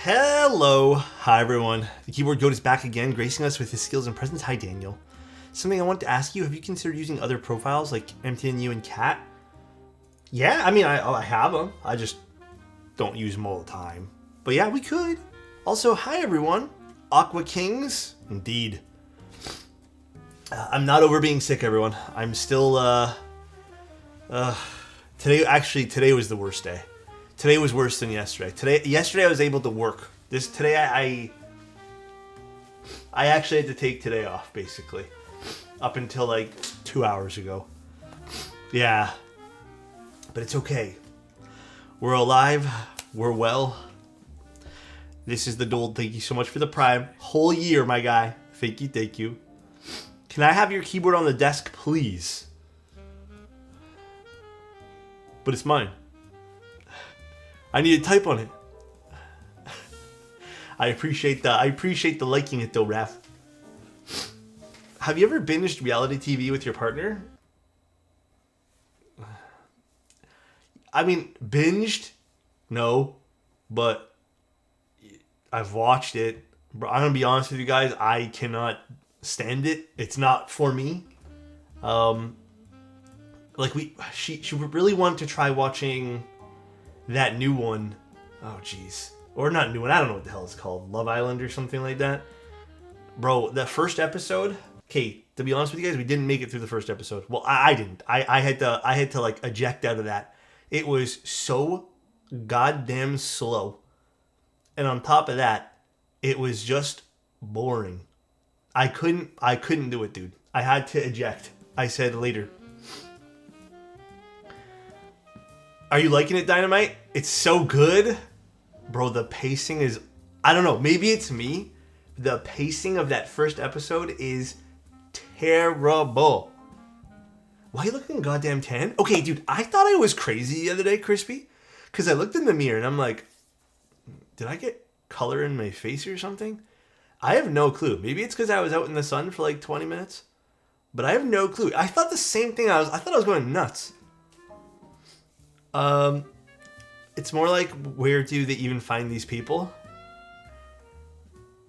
Hello, hi everyone. The keyboard goat is back again, gracing us with his skills and presence. Hi Daniel. Something I want to ask you, have you considered using other profiles like MTNU and Cat? Yeah, I mean, I have them. I just don't use them all the time. But yeah, we could. Also, hi everyone. Aqua Kings. Indeed. I'm not over being sick, everyone. I'm still, today was the worst day. Today was worse than yesterday. Yesterday I was able to work. Today I actually had to take today off, basically. Up until like 2 hours ago. Yeah. But it's okay. We're alive. We're well. This is the Dold. Thank you so much for the Prime. Whole year, my guy. Thank you, thank you. Can I have your keyboard on the desk, please? But it's mine. I need to type on it. I appreciate the liking it though, Raph. Have you ever binged reality TV with your partner? I mean, binged? No. But I've watched it. Bro, I'm gonna be honest with you guys, I cannot stand it. It's not for me. She really wanted to try watching that new one. Oh jeez. Or not new one, I don't know what the hell it's called. Love Island or something like that. Bro, the first episode, okay, to be honest with you guys, we didn't make it through the first episode. Well, I didn't. I had to like eject out of that. It was so goddamn slow. And on top of that, it was just boring. I couldn't do it, dude. I had to eject. I said later. Are you liking it, Dynamite? It's so good. Bro, the pacing is... I don't know. Maybe it's me. The pacing of that first episode is terrible. Why are you looking goddamn tan? Okay, dude, I thought I was crazy the other day, Crispy. Because I looked in the mirror and I'm like, did I get color in my face or something? I have no clue. Maybe it's because I was out in the sun for like 20 minutes. But I have no clue. I thought the same thing. I thought I was going nuts. It's more like, where do they even find these people?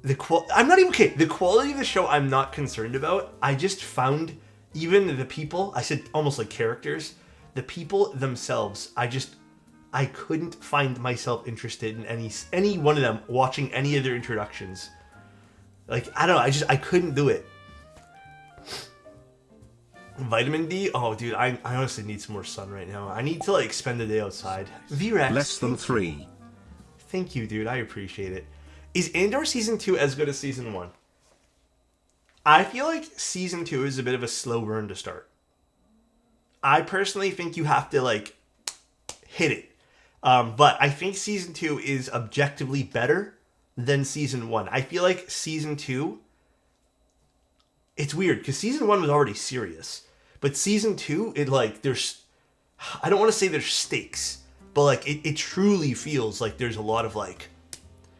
I'm not even okay. The quality of the show, I'm not concerned about. I just found even the people. I said almost like characters. The people themselves. I couldn't find myself interested in any one of them watching any of their introductions. Like I don't know. I couldn't do it. Vitamin D? Oh, dude, I honestly need some more sun right now. I need to, like, spend the day outside. V-Rex. Less than 3. Thank you, dude. I appreciate it. Is Andor Season 2 as good as Season 1? I feel like Season 2 is a bit of a slow burn to start. I personally think you have to, like, hit it. But I think Season 2 is objectively better than Season 1. I feel like Season 2... It's weird, because Season 1 was already serious. But Season 2, it like, there's... I don't want to say there's stakes, but like, it truly feels like there's a lot of like...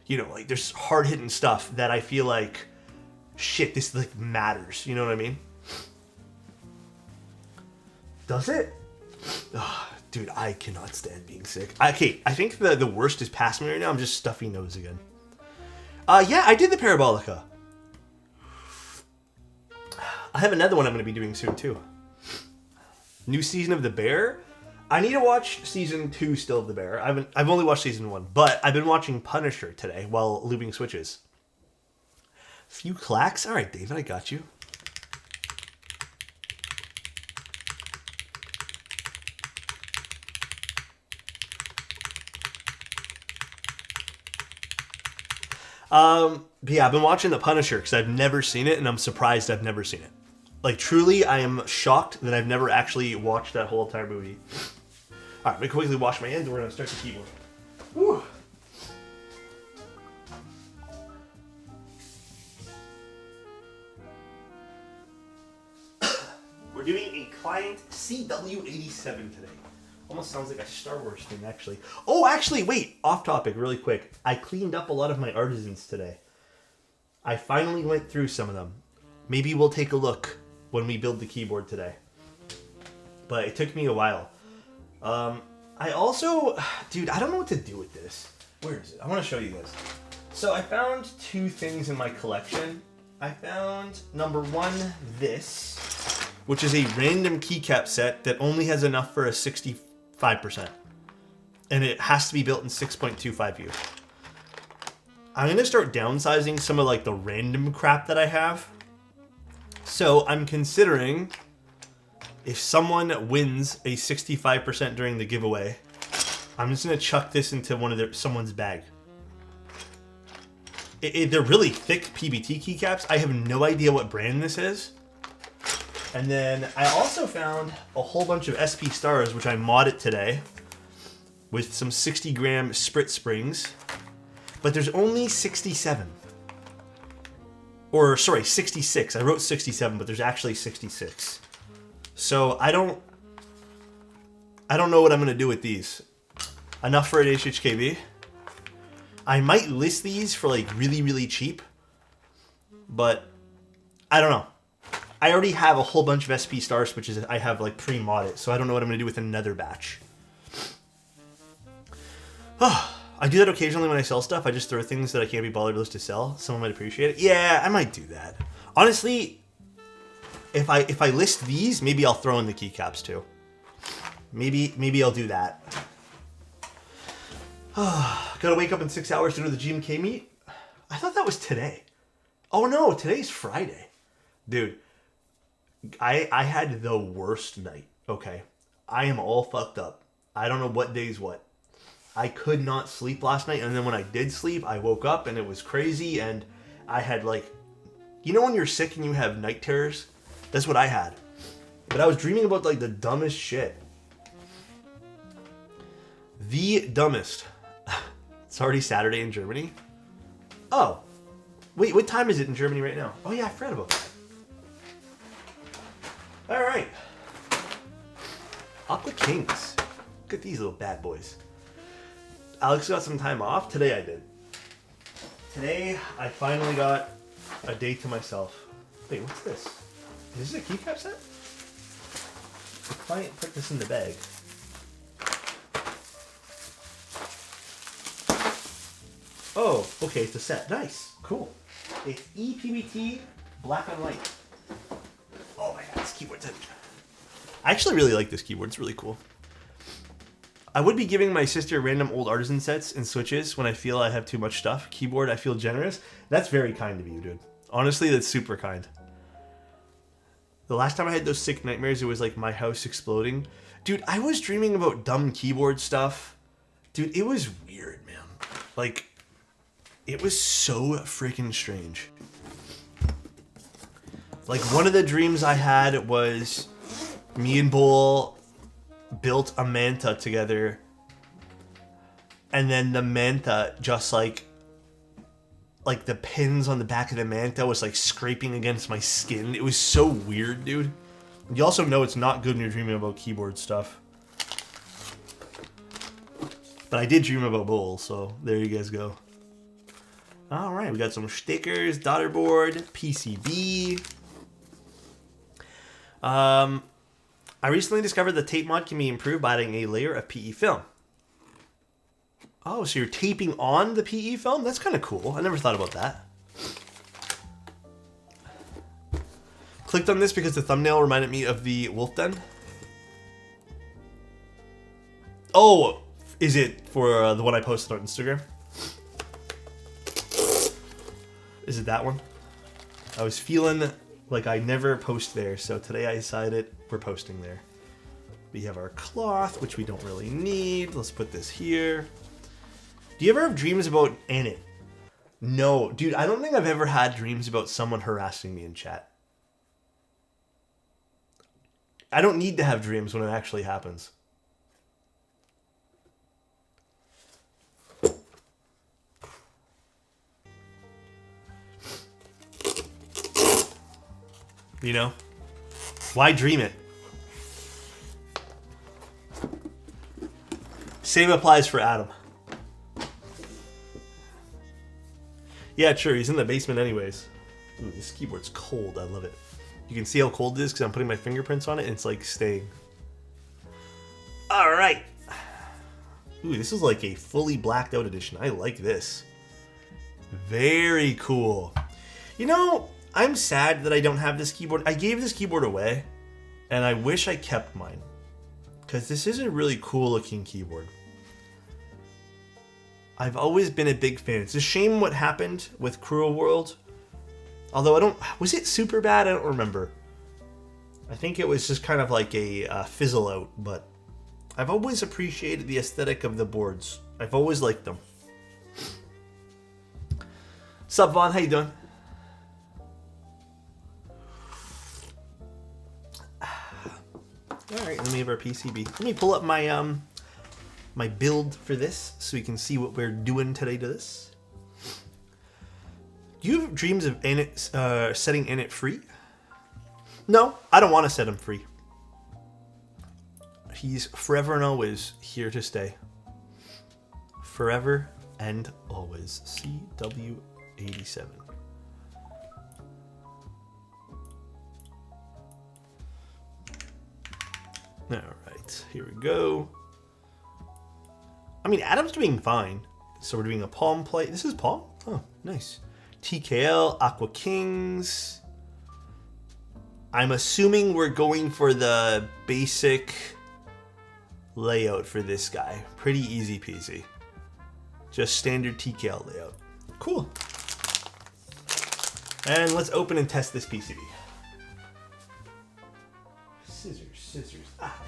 You know, like, there's hard-hitting stuff that I feel like... Shit, this like matters, you know what I mean? Does it? Ugh, dude, I cannot stand being sick. Okay, I think the worst is past me right now. I'm just stuffy nose again. Yeah, I did the Parabolica. I have another one I'm going to be doing soon, too. New season of The Bear. I need to watch season 2 still of The Bear. I've only watched season 1, but I've been watching Punisher today while lubing switches. Few clacks? All right, David, I got you. Yeah, I've been watching The Punisher because I've never seen it, and I'm surprised I've never seen it. Like, truly, I am shocked that I've never actually watched that whole entire movie. Alright, let me quickly wash my hands, and we're going to start the keyboard. Whew. We're doing a client CW87 today. Almost sounds like a Star Wars thing, actually. Oh, actually, wait! Off topic, really quick. I cleaned up a lot of my Artisans today. I finally went through some of them. Maybe we'll take a look when we build the keyboard today. But it took me a while. I also... Dude, I don't know what to do with this. Where is it? I want to show you guys. So I found two things in my collection. I found, number one, this, which is a random keycap set that only has enough for a 65%. And it has to be built in 6.25U. I'm going to start downsizing some of like the random crap that I have. So I'm considering, if someone wins a 65% during the giveaway, I'm just going to chuck this into someone's bag. They're really thick PBT keycaps. I have no idea what brand this is. And then I also found a whole bunch of SP stars, which I modded today with some 60 gram sprit springs. But there's only 67. Or, sorry, 66. I wrote 67, but there's actually 66. So I don't know what I'm going to do with these. Enough for an HHKB. I might list these for like really, really cheap. But I don't know. I already have a whole bunch of SP star switches I have like pre-modded. So I don't know what I'm going to do with another batch. I do that occasionally when I sell stuff. I just throw things that I can't be bothered to sell. Someone might appreciate it. Yeah, I might do that. Honestly, if I list these, maybe I'll throw in the keycaps too. Maybe I'll do that. Gotta wake up in 6 hours to do the GMK meet? I thought that was today. Oh no, today's Friday. Dude, I had the worst night, okay? I am all fucked up. I don't know what day's what. I could not sleep last night, and then when I did sleep, I woke up and it was crazy, and I had like, you know when you're sick and you have night terrors? That's what I had. But I was dreaming about like the dumbest shit. The dumbest. It's already Saturday in Germany. Oh. Wait, what time is it in Germany right now? Oh yeah, I forgot about that. Alright. Aqua Kings. Look at these little bad boys. Alex got some time off. Today I did. Today I finally got a day to myself. Wait, what's this? Is this a keycap set? The client put this in the bag. Oh, okay, it's a set. Nice. Cool. It's ePBT black and white. Oh my god, this keyboard's heavy. I actually really like this keyboard. It's really cool. I would be giving my sister random old Artisan sets and switches when I feel I have too much stuff. Keyboard, I feel generous. That's very kind of you, dude. Honestly, that's super kind. The last time I had those sick nightmares, it was like my house exploding. Dude, I was dreaming about dumb keyboard stuff. Dude, it was weird, man. Like, it was so freaking strange. Like, one of the dreams I had was me and Bull built a manta together, and then the manta just like the pins on the back of the manta was like scraping against my skin. It was so weird, dude. You also know it's not good when you're dreaming about keyboard stuff. But I did dream about Bull, so there you guys go. Alright, we got some stickers, daughter board, PCB. I recently discovered the tape mod can be improved by adding a layer of PE film. Oh, so you're taping on the PE film? That's kind of cool. I never thought about that. Clicked on this because the thumbnail reminded me of the wolf den. Oh, is it for the one I posted on Instagram? Is it that one? I was feeling like I never post there, so today I decided we're posting there. We have our cloth, which we don't really need. Let's put this here. Do you ever have dreams about Anit? No, dude, I don't think I've ever had dreams about someone harassing me in chat. I don't need to have dreams when it actually happens. You know? Why dream it? Same applies for Adam. Yeah, sure, he's in the basement anyways. Ooh, this keyboard's cold. I love it. You can see how cold it is because I'm putting my fingerprints on it and it's like staying. Alright. Ooh, this is like a fully blacked out edition. I like this. Very cool. You know, I'm sad that I don't have this keyboard. I gave this keyboard away, and I wish I kept mine. Because this is a really cool looking keyboard. I've always been a big fan. It's a shame what happened with Cruel World. Although I don't... Was it super bad? I don't remember. I think it was just kind of like a fizzle out, but I've always appreciated the aesthetic of the boards. I've always liked them. Sup, Vaughn? How you doing? All right, let me have our PCB. Let me pull up my my build for this so we can see what we're doing today to this. Do you have dreams of setting Init free? No, I don't want to set him free. He's forever and always here to stay. Forever and always. CW87. Alright, here we go. I mean, Adam's doing fine. So we're doing a Palm play. This is Palm? Oh, nice. TKL, Aqua Kings. I'm assuming we're going for the basic layout for this guy. Pretty easy peasy. Just standard TKL layout. Cool. And let's open and test this PCB. Scissors. Ah.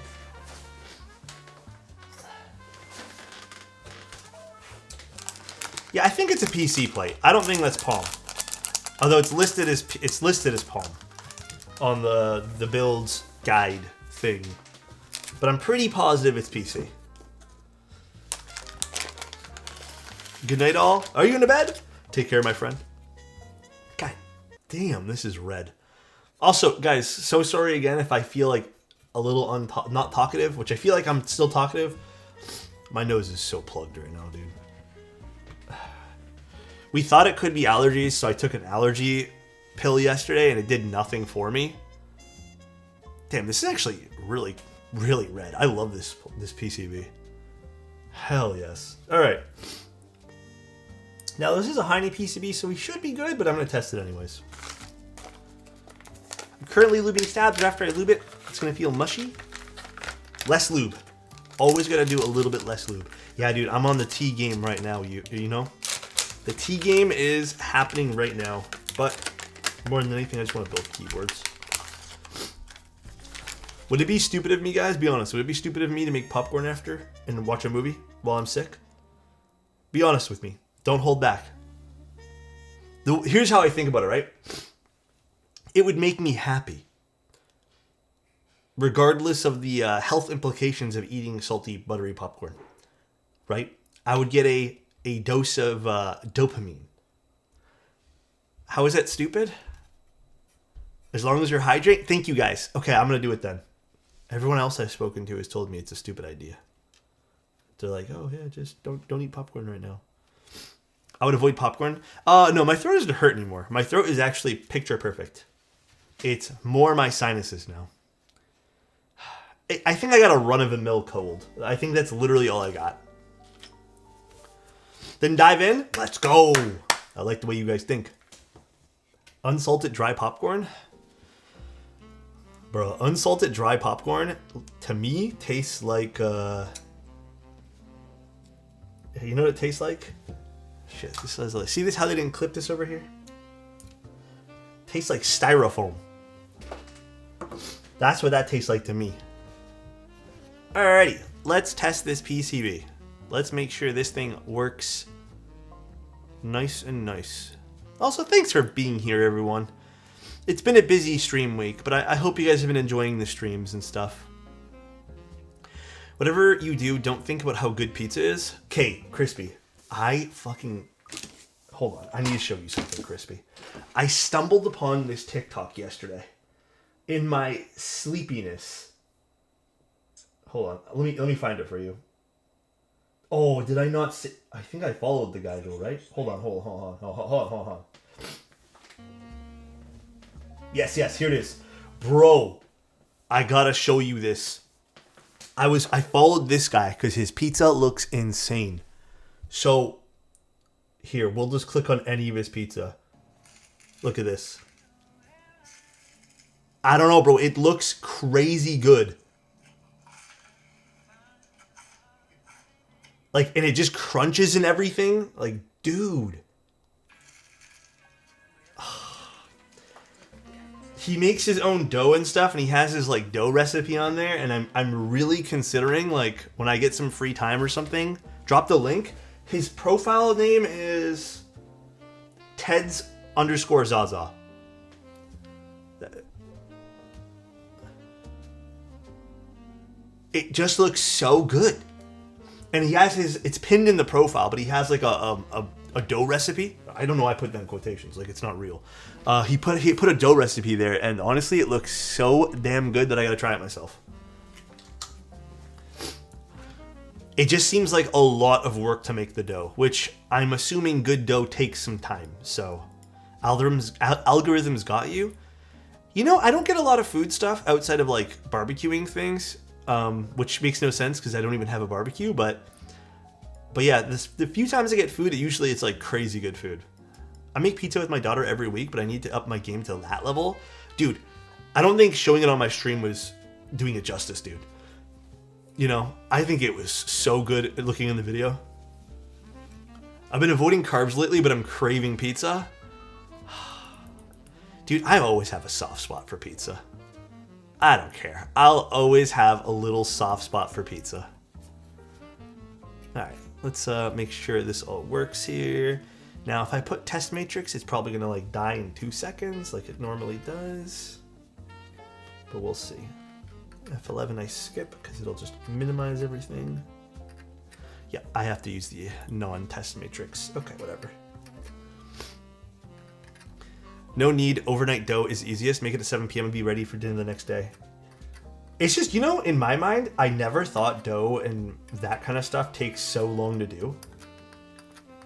Yeah, I think it's a PC plate. I don't think that's Palm. Although it's listed as Palm on the builds guide thing. But I'm pretty positive it's PC. Good night, all. Are you in bed? Take care, my friend. God damn, this is red. Also, guys, so sorry again if I feel like a little not talkative, which I feel like I'm still talkative. My nose is so plugged right now, dude. We thought it could be allergies, so I took an allergy pill yesterday, and it did nothing for me. Damn, this is actually really, really red. I love this PCB. Hell yes. All right. Now, this is a Heine PCB, so we should be good, but I'm going to test it anyways. I'm currently lubing stabs, but after I lube it, it's going to feel mushy. Less lube. Always got to do a little bit less lube. Yeah, dude, I'm on the T game right now, you know? The T game is happening right now, but more than anything, I just want to build keyboards. Would it be stupid of me, guys? Be honest. Would it be stupid of me to make popcorn after and watch a movie while I'm sick? Be honest with me. Don't hold back. Here's how I think about it, right? It would make me happy. Regardless of the health implications of eating salty, buttery popcorn. Right? I would get a dose of dopamine. How is that stupid? As long as you're hydrated. Thank you, guys. Okay, I'm going to do it then. Everyone else I've spoken to has told me it's a stupid idea. They're like, oh, yeah, just don't eat popcorn right now. I would avoid popcorn. No, my throat doesn't hurt anymore. My throat is actually picture perfect. It's more my sinuses now. I think I got a run-of-the-mill cold. I think that's literally all I got. Then dive in. Let's go. I like the way you guys think. Unsalted dry popcorn? Bro, unsalted dry popcorn, to me, tastes like, you know what it tastes like? Shit, this is like, see this, how they didn't clip this over here? Tastes like styrofoam. That's what that tastes like to me. Alrighty, let's test this PCB. Let's make sure this thing works nice and nice. Also, thanks for being here, everyone. It's been a busy stream week, but I hope you guys have been enjoying the streams and stuff. Whatever you do, don't think about how good pizza is. Okay, Crispy. Hold on. I need to show you something, Crispy. I stumbled upon this TikTok yesterday. In my sleepiness. Hold on. Let me find it for you. Oh, did I not see? I think I followed the guy though, right? Hold on. Yes, here it is. Bro, I gotta show you this. I followed this guy because his pizza looks insane. So, Here, we'll just click on any of his pizza. Look at this. I don't know, bro. It looks crazy good. Like, and it just crunches and everything. Like, dude. He makes his own dough and stuff, and he has his, like, dough recipe on there, and I'm really considering, like, when I get some free time or something, drop the link. His profile name is Teds_Zaza. It just looks so good. And he has it's pinned in the profile, but he has like a dough recipe. I don't know why I put that in quotations, like it's not real. He put a dough recipe there, and honestly, it looks so damn good that I gotta try it myself. It just seems like a lot of work to make the dough, which I'm assuming good dough takes some time. So, algorithms got you. You know, I don't get a lot of food stuff outside of like barbecuing things. Which makes no sense because I don't even have a barbecue, but yeah, the few times I get food, usually it's like crazy good food. I make pizza with my daughter every week, but I need to up my game to that level. Dude, I don't think showing it on my stream was doing it justice, dude. You know, I think it was so good looking in the video. I've been avoiding carbs lately, but I'm craving pizza. Dude, I always have a soft spot for pizza. I don't care. I'll always have a little soft spot for pizza. Alright, let's make sure this all works here. Now, if I put test matrix, it's probably gonna like die in 2 seconds like it normally does. But we'll see. F11 I skip because it'll just minimize everything. Yeah, I have to use the non-test matrix. Okay, whatever. No need, overnight dough is easiest. Make it at 7 p.m. and be ready for dinner the next day. It's just, you know, in my mind, I never thought dough and that kind of stuff takes so long to do.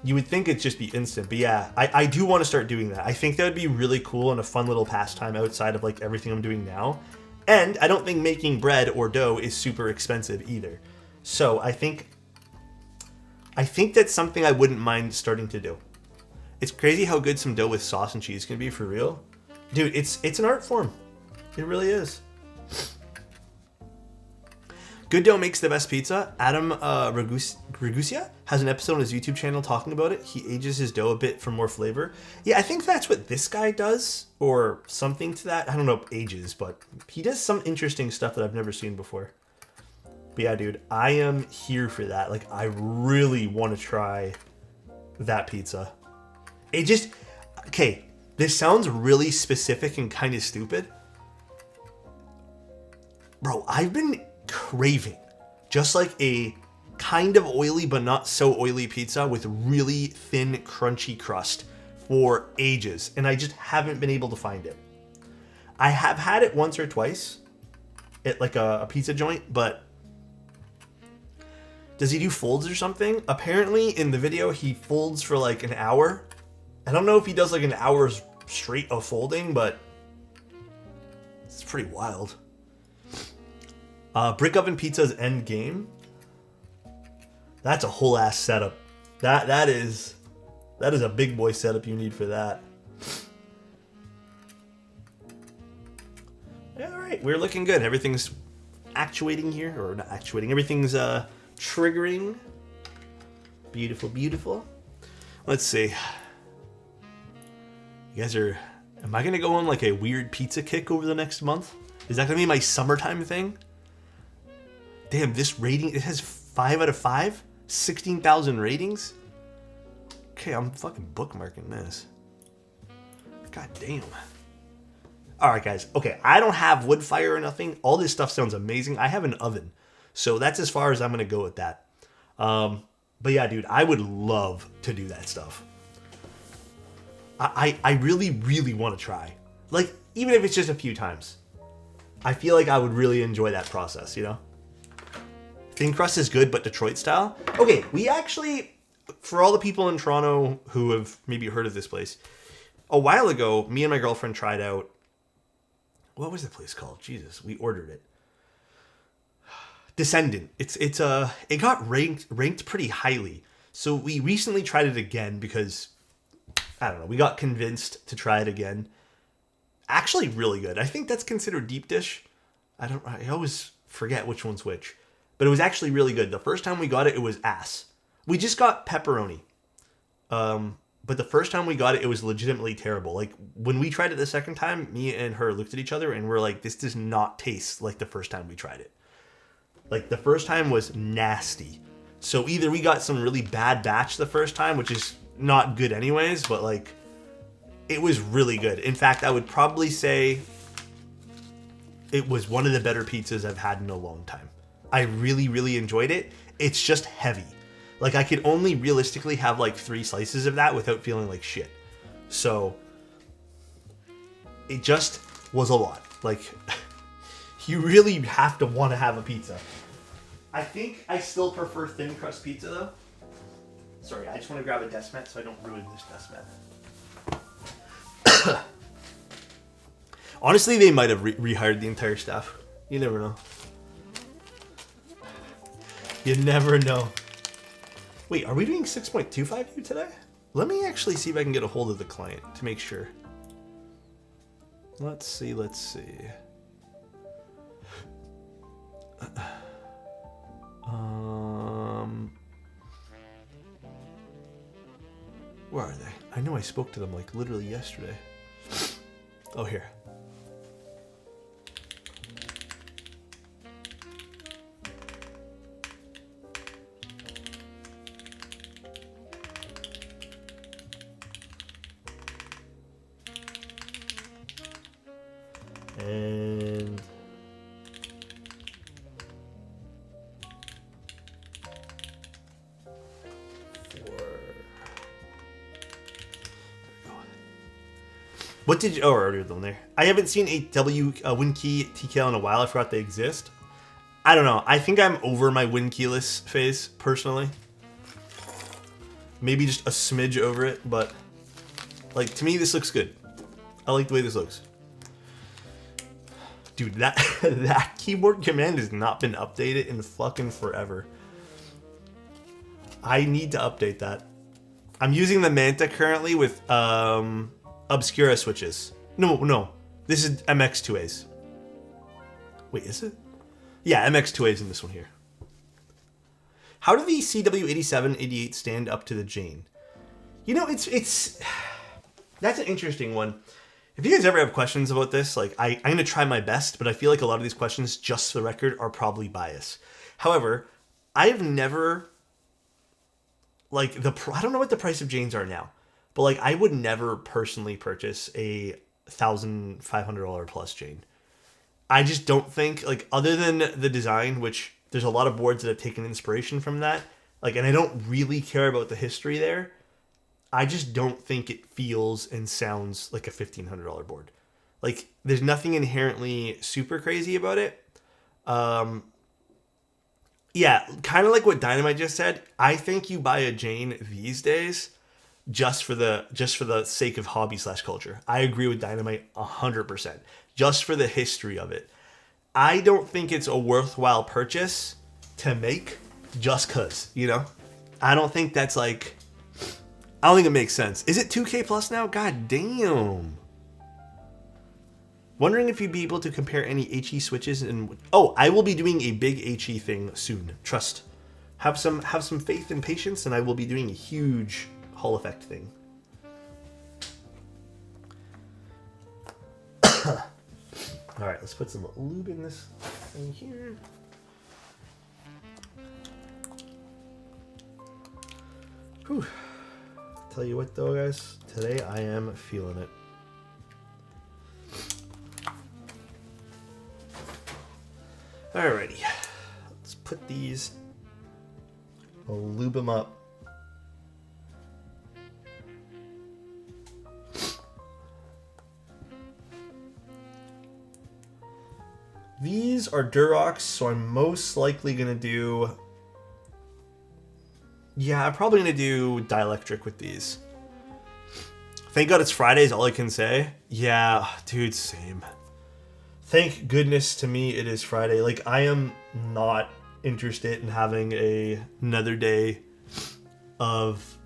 You would think it'd just be instant, but yeah, I do want to start doing that. I think that would be really cool and a fun little pastime outside of like everything I'm doing now. And I don't think making bread or dough is super expensive either. So I think that's something I wouldn't mind starting to do. It's crazy how good some dough with sauce and cheese can be, for real. Dude, it's an art form. It really is. Good dough makes the best pizza. Adam Ragusia has an episode on his YouTube channel talking about it. He ages his dough a bit for more flavor. Yeah, I think that's what this guy does, or something to that. I don't know ages, but he does some interesting stuff that I've never seen before. But yeah, dude, I am here for that. Like, I really want to try that pizza. It just, okay, this sounds really specific and kind of stupid. Bro, I've been craving just like a kind of oily but not so oily pizza with really thin, crunchy crust for ages, and I just haven't been able to find it. I have had it once or twice at like a pizza joint, but does he do folds or something? Apparently in the video he folds for like an hour. I don't know if he does like an hour straight of folding, but it's pretty wild. Brick oven pizza's end game. That's a whole ass setup. That is a big boy setup you need for that. All right, we're looking good. Everything's actuating here, or not actuating. Everything's triggering. Beautiful, beautiful. Let's see. You guys are... Am I going to go on like a weird pizza kick over the next month? Is that going to be my summertime thing? Damn, this rating, it has 5 out of 5? 16,000 ratings? Okay, I'm fucking bookmarking this. God damn. Alright, guys. Okay, I don't have wood fire or nothing. All this stuff sounds amazing. I have an oven. So that's as far as I'm going to go with that. But yeah, dude, I would love to do that stuff. I really, really want to try. Like, even if it's just a few times. I feel like I would really enjoy that process, you know? Thin crust is good, but Detroit style? Okay, we actually, for all the people in Toronto who have maybe heard of this place, a while ago, me and my girlfriend tried out, what was the place called? Jesus, we ordered it. Descendant. It got ranked pretty highly. So we recently tried it again because, I don't know, we got convinced to try it again. Actually really good. I think that's considered deep dish. I always forget which one's which. But it was actually really good. The first time we got it, it was ass. We just got pepperoni. But the first time we got it, it was legitimately terrible. Like, when we tried it the second time, me and her looked at each other and we're like, this does not taste like the first time we tried it. Like, the first time was nasty. So either we got some really bad batch the first time, which is not good anyways, but like, it was really good. In fact, I would probably say it was one of the better pizzas I've had in a long time. I really, really enjoyed it. It's just heavy. Like, I could only realistically have like 3 slices of that without feeling like shit. So it just was a lot. Like, you really have to want to have a pizza. I think I still prefer thin crust pizza though. Sorry, I just want to grab a desk mat so I don't ruin this desk mat. Honestly, they might have rehired the entire staff. You never know. You never know. Wait, are we doing 6.25U today? Let me actually see if I can get a hold of the client to make sure. Let's see. Where are they? I know I spoke to them like literally yesterday. Oh, here. And what did you? Oh, earlier than there. I haven't seen a WinKey TKL in a while. I forgot they exist. I don't know. I think I'm over my WinKeyless phase personally. Maybe just a smidge over it, but like, to me, this looks good. I like the way this looks. Dude, that keyboard command has not been updated in fucking forever. I need to update that. I'm using the Manta currently with Obscura switches. No. This is MX2As. Wait, is it? Yeah, MX2As in this one here. How do the CW87, 88 stand up to the Jane? You know, it's that's an interesting one. If you guys ever have questions about this, like, I'm going to try my best, but I feel like a lot of these questions, just for the record, are probably biased. However, I've never, like, I don't know what the price of Janes are now, but, like, I would never personally purchase a $1,500 plus Jane. I just don't think, like, other than the design, which there's a lot of boards that have taken inspiration from that, like, and I don't really care about the history there, I just don't think it feels and sounds like a $1,500 board. Like, there's nothing inherently super crazy about it. Yeah, kind of like what Dynamite just said. I think you buy a Jane these days just for the sake of hobby / culture. I agree with Dynamite 100%. Just for the history of it. I don't think it's a worthwhile purchase to make just cause, you know? I don't think that's like... I don't think it makes sense. Is it 2K plus now? God damn. Wondering if you'd be able to compare any HE switches and... Oh, I will be doing a big HE thing soon. Trust. Have some faith and patience, and I will be doing a huge Hall effect thing. Alright, let's put some lube in this thing here. Whew. Tell you what though, guys, today I am feeling it. Alrighty, let's put these, we'll lube them up. These are Durox, so I'm most likely gonna do... Yeah, I'm probably going to do dielectric with these. Thank God it's Friday is all I can say. Yeah, dude, same. Thank goodness to me it is Friday. Like, I am not interested in having another day of...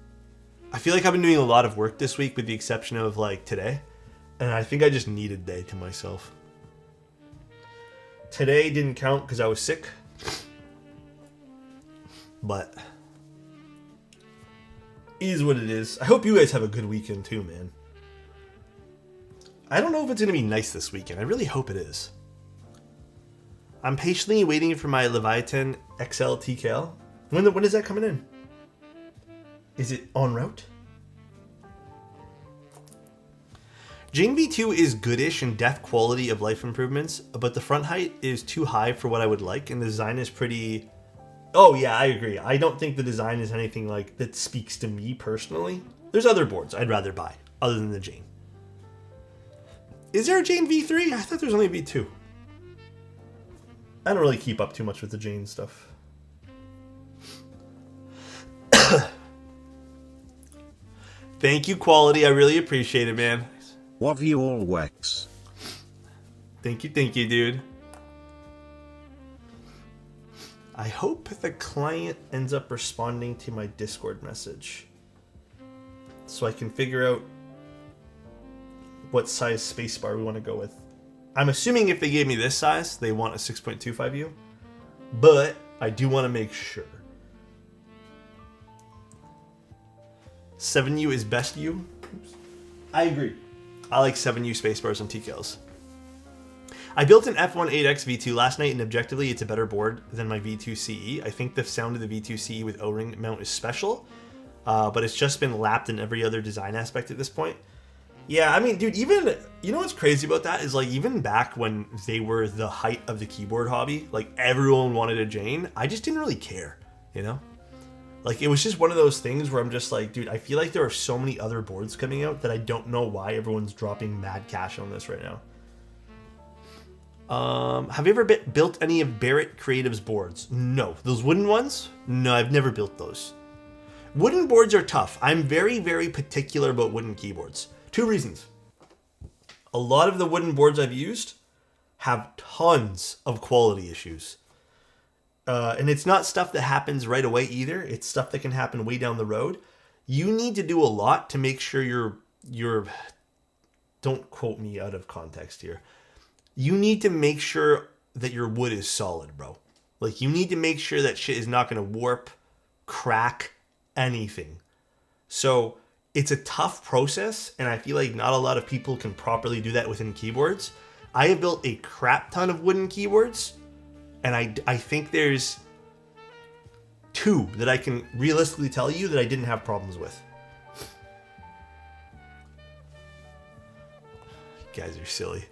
I feel like I've been doing a lot of work this week with the exception of like today. And I think I just need a day to myself. Today didn't count because I was sick. But is what it is. I hope you guys have a good weekend too, man. I don't know if it's going to be nice this weekend. I really hope it is. I'm patiently waiting for my Leviathan XL TKL. When is that coming in? Is it en route? Jane V2 is goodish in depth quality of life improvements, but the front height is too high for what I would like, and the design is pretty... Oh yeah, I agree. I don't think the design is anything like that speaks to me personally. There's other boards I'd rather buy, other than the Jane. Is there a Jane V3? I thought there was only a V2. I don't really keep up too much with the Jane stuff. Thank you, quality. I really appreciate it, man. Love you all, Wex. Thank you, dude. I hope the client ends up responding to my Discord message so I can figure out what size spacebar we want to go with. I'm assuming if they gave me this size, they want a 6.25U, but I do want to make sure. 7U is best U. Oops. I agree. I like 7U spacebars and TKLs. I built an F18X V2 last night, and objectively, it's a better board than my V2 CE. I think the sound of the V2 CE with O-ring mount is special, but it's just been lapped in every other design aspect at this point. Yeah, I mean, dude, even, you know what's crazy about that is, like, even back when they were the height of the keyboard hobby, like, everyone wanted a Jane, I just didn't really care, you know? Like, it was just one of those things where I'm just like, dude, I feel like there are so many other boards coming out that I don't know why everyone's dropping mad cash on this right now. Have you ever built any of Barrett Creative's boards? No. Those wooden ones? No, I've never built those. Wooden boards are tough. I'm very, very particular about wooden keyboards. 2 reasons. A lot of the wooden boards I've used have tons of quality issues. And it's not stuff that happens right away either. It's stuff that can happen way down the road. You need to do a lot to make sure you're don't quote me out of context here. You need to make sure that your wood is solid, bro. Like, you need to make sure that shit is not going to warp, crack, anything. So it's a tough process, and I feel like not a lot of people can properly do that within keyboards. I have built a crap ton of wooden keyboards, and I think there's 2 that I can realistically tell you that I didn't have problems with. You guys are silly.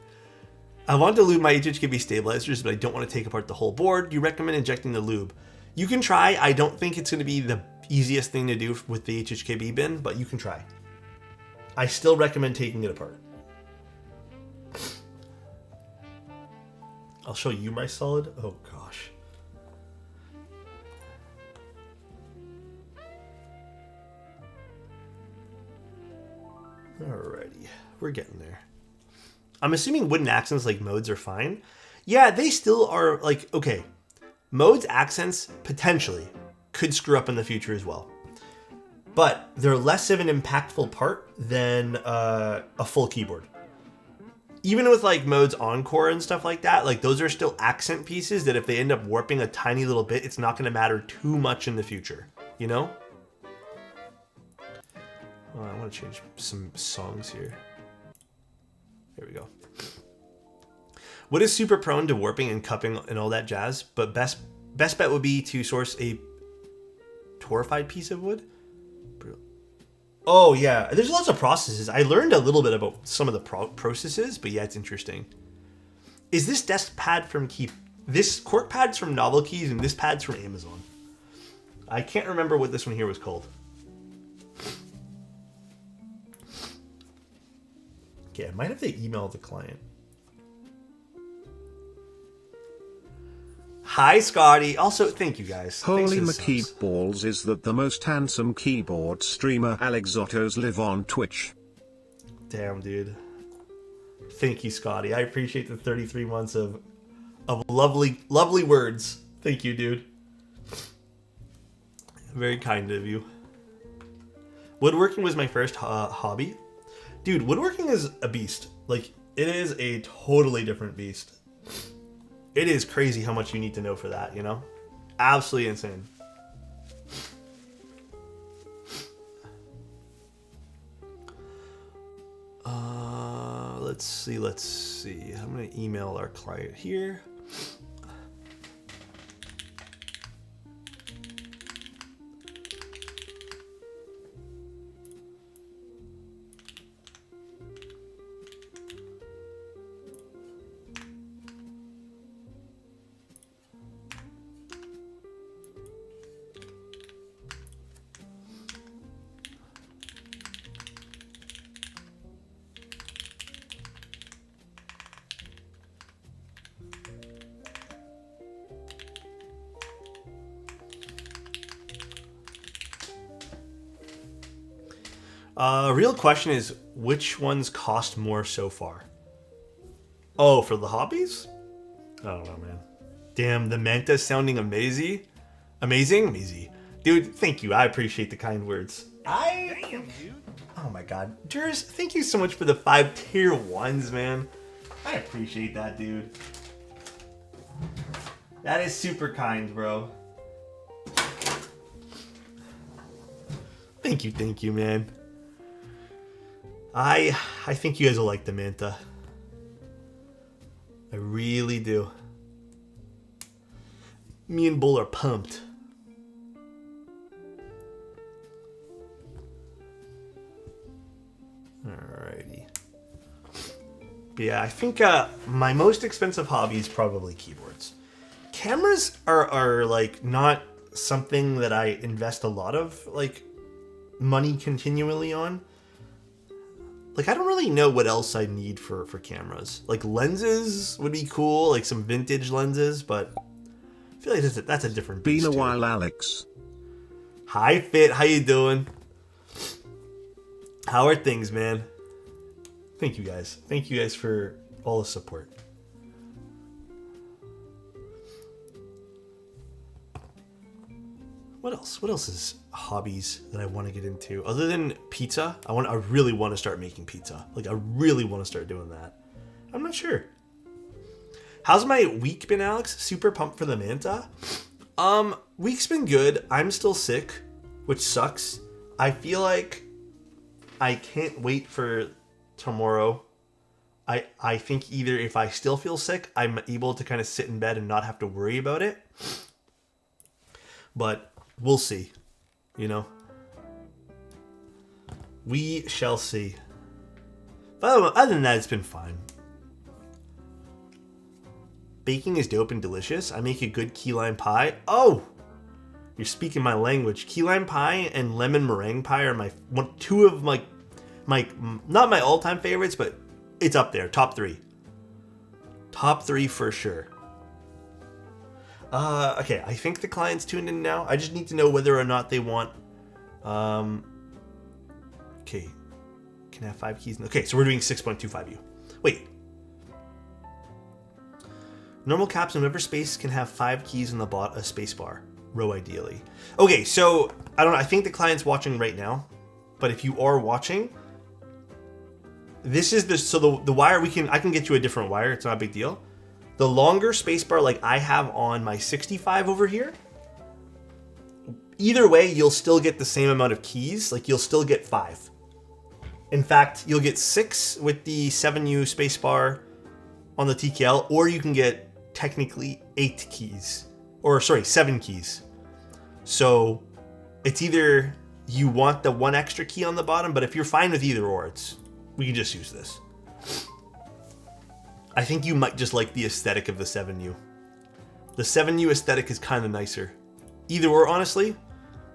I want to lube my HHKB stabilizers, but I don't want to take apart the whole board. Do you recommend injecting the lube? You can try. I don't think it's going to be the easiest thing to do with the HHKB bin, but you can try. I still recommend taking it apart. I'll show you my solid. Oh, gosh. Alrighty. We're getting there. I'm assuming wooden accents like modes are fine. Yeah, they still are, like, okay. Modes accents, potentially, could screw up in the future as well. But they're less of an impactful part than a full keyboard. Even with, like, modes encore and stuff like that, like, those are still accent pieces that if they end up warping a tiny little bit, it's not going to matter too much in the future, you know? Oh, I want to change some songs here. There we go. Wood is super prone to warping and cupping and all that jazz, but best bet would be to source a torrified piece of wood. Oh yeah, there's lots of processes. I learned a little bit about some of the processes, but yeah, it's interesting. Is this desk pad from this cork pad's from Novel Keys and this pad's from Amazon. I can't remember what this one here was called. Okay, I might have to email the client. Hi, Scotty. Also, thank you guys. Holy McKeep balls, is that the most handsome keyboard streamer alexotos live on Twitch? Damn, dude. Thank you, Scotty. I appreciate the 33 months of lovely words. Thank you, dude. Very kind of you. Woodworking was my first hobby. Dude, woodworking is a beast. Like, it is a totally different beast. It is crazy how much you need to know for that, you know? Absolutely insane. Let's see. I'm gonna email our client here. Real question is, which ones cost more so far? Oh, for the hobbies? I don't know, man. Damn, the Manta's sounding amazing. Amazing. Dude, thank you. I appreciate the kind words. Damn, dude. Oh my god. Jers, thank you so much for the 5 tier 1s, man. I appreciate that, dude. That is super kind, bro. Thank you, man. I think you guys will like the Manta. I really do. Me and Bull are pumped. Alrighty. But yeah, I think my most expensive hobby is probably keyboards. Cameras are like not something that I invest a lot of like money continually on. Like, I don't really know what else I need for cameras. Like, lenses would be cool, like some vintage lenses, but I feel like that's a different beast. Been a too. while, Alex. Hi, Fit. How you doing? How are things, man? Thank you guys. Thank you guys for all the support. What else? What else is hobbies that I want to get into? Other than pizza, I really want to start making pizza. Like, I really want to start doing that. I'm not sure. How's my week been, Alex? Super pumped for the Manta. Week's been good. I'm still sick, which sucks. I feel like I can't wait for tomorrow. I think either if I still feel sick, I'm able to kind of sit in bed and not have to worry about it. But we'll see, you know. We shall see. But other than that, it's been fine. Baking is dope and delicious. I make a good key lime pie. Oh, you're speaking my language. Key lime pie and lemon meringue pie are two of my not my all-time favorites, but it's up there. Top 3. Top 3 for sure. Okay, I think the client's tuned in now. I just need to know whether or not they want... okay. Can I have 5 keys? Okay, so we're doing 6.25U. Wait. Normal caps in whatever space can have 5 keys in the a spacebar. Row ideally. Okay, so, I don't know. I think the client's watching right now. But if you are watching... This is the wire, I can get you a different wire. It's not a big deal. The longer spacebar like I have on my 65 over here, either way, you'll still get the same amount of keys. Like, you'll still get 5. In fact, you'll get 6 with the 7U spacebar on the TKL, or you can get technically 8 keys. Or, sorry, 7 keys. So, it's either you want the 1 extra key on the bottom, but if you're fine with either or, we can just use this. I think you might just like the aesthetic of the 7U. The 7U aesthetic is kind of nicer. Either or, honestly.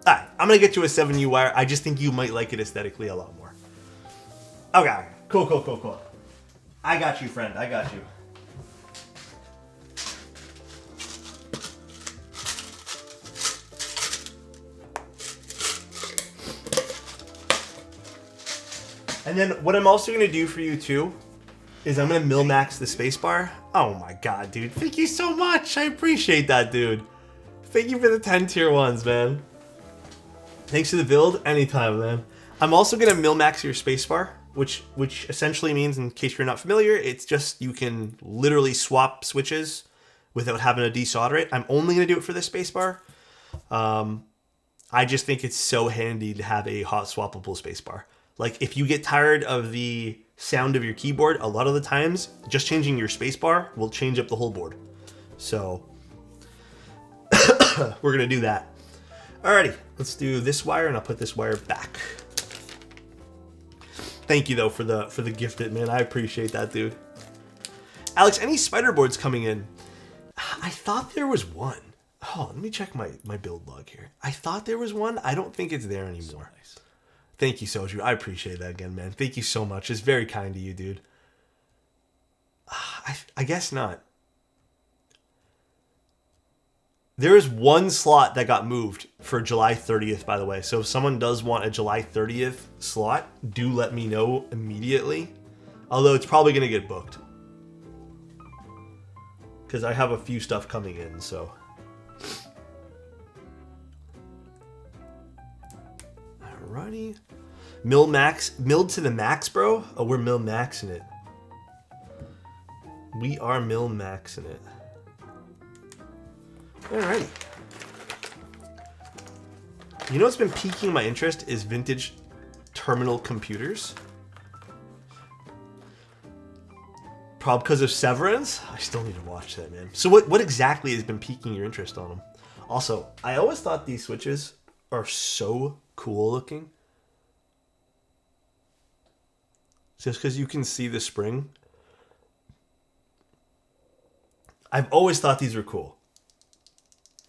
I'm going to get you a 7U wire. I just think you might like it aesthetically a lot more. Okay. Cool. I got you, friend. I got you. And then what I'm also going to do for you, too, is I'm going to min-max the spacebar. Oh my god, dude. Thank you so much. I appreciate that, dude. Thank you for the 10 tier 1s, man. Thanks for the build. Anytime, man. I'm also gonna mil-max your spacebar, which essentially means, in case you're not familiar, it's just you can literally swap switches without having to desolder it. I'm only gonna do it for the spacebar. I just think it's so handy to have a hot swappable spacebar. Like, if you get tired of the sound of your keyboard, a lot of the times, just changing your spacebar will change up the whole board. So, we're gonna do that. Alrighty, let's do this wire, and I'll put this wire back. Thank you, though, for the gifted, man. I appreciate that, dude. Alex, any spider boards coming in? I thought there was one. Oh, let me check my build log here. I thought there was one. I don't think it's there anymore. So nice. Thank you, Soju. I appreciate that again, man. Thank you so much. It's very kind of you, dude. I guess not. There is one slot that got moved for July 30th, by the way. So if someone does want a July 30th slot, do let me know immediately. Although it's probably going to get booked. Because I have a few stuff coming in, so... Alrighty. Milled to the max, bro? Oh, we're mil-maxing it. We are mil-maxing it. Alrighty. You know what's been piquing my interest is vintage terminal computers. Probably because of Severance. I still need to watch that, man. So what exactly has been piquing your interest on them? Also, I always thought these switches are so cool looking. Just because you can see the spring. I've always thought these were cool.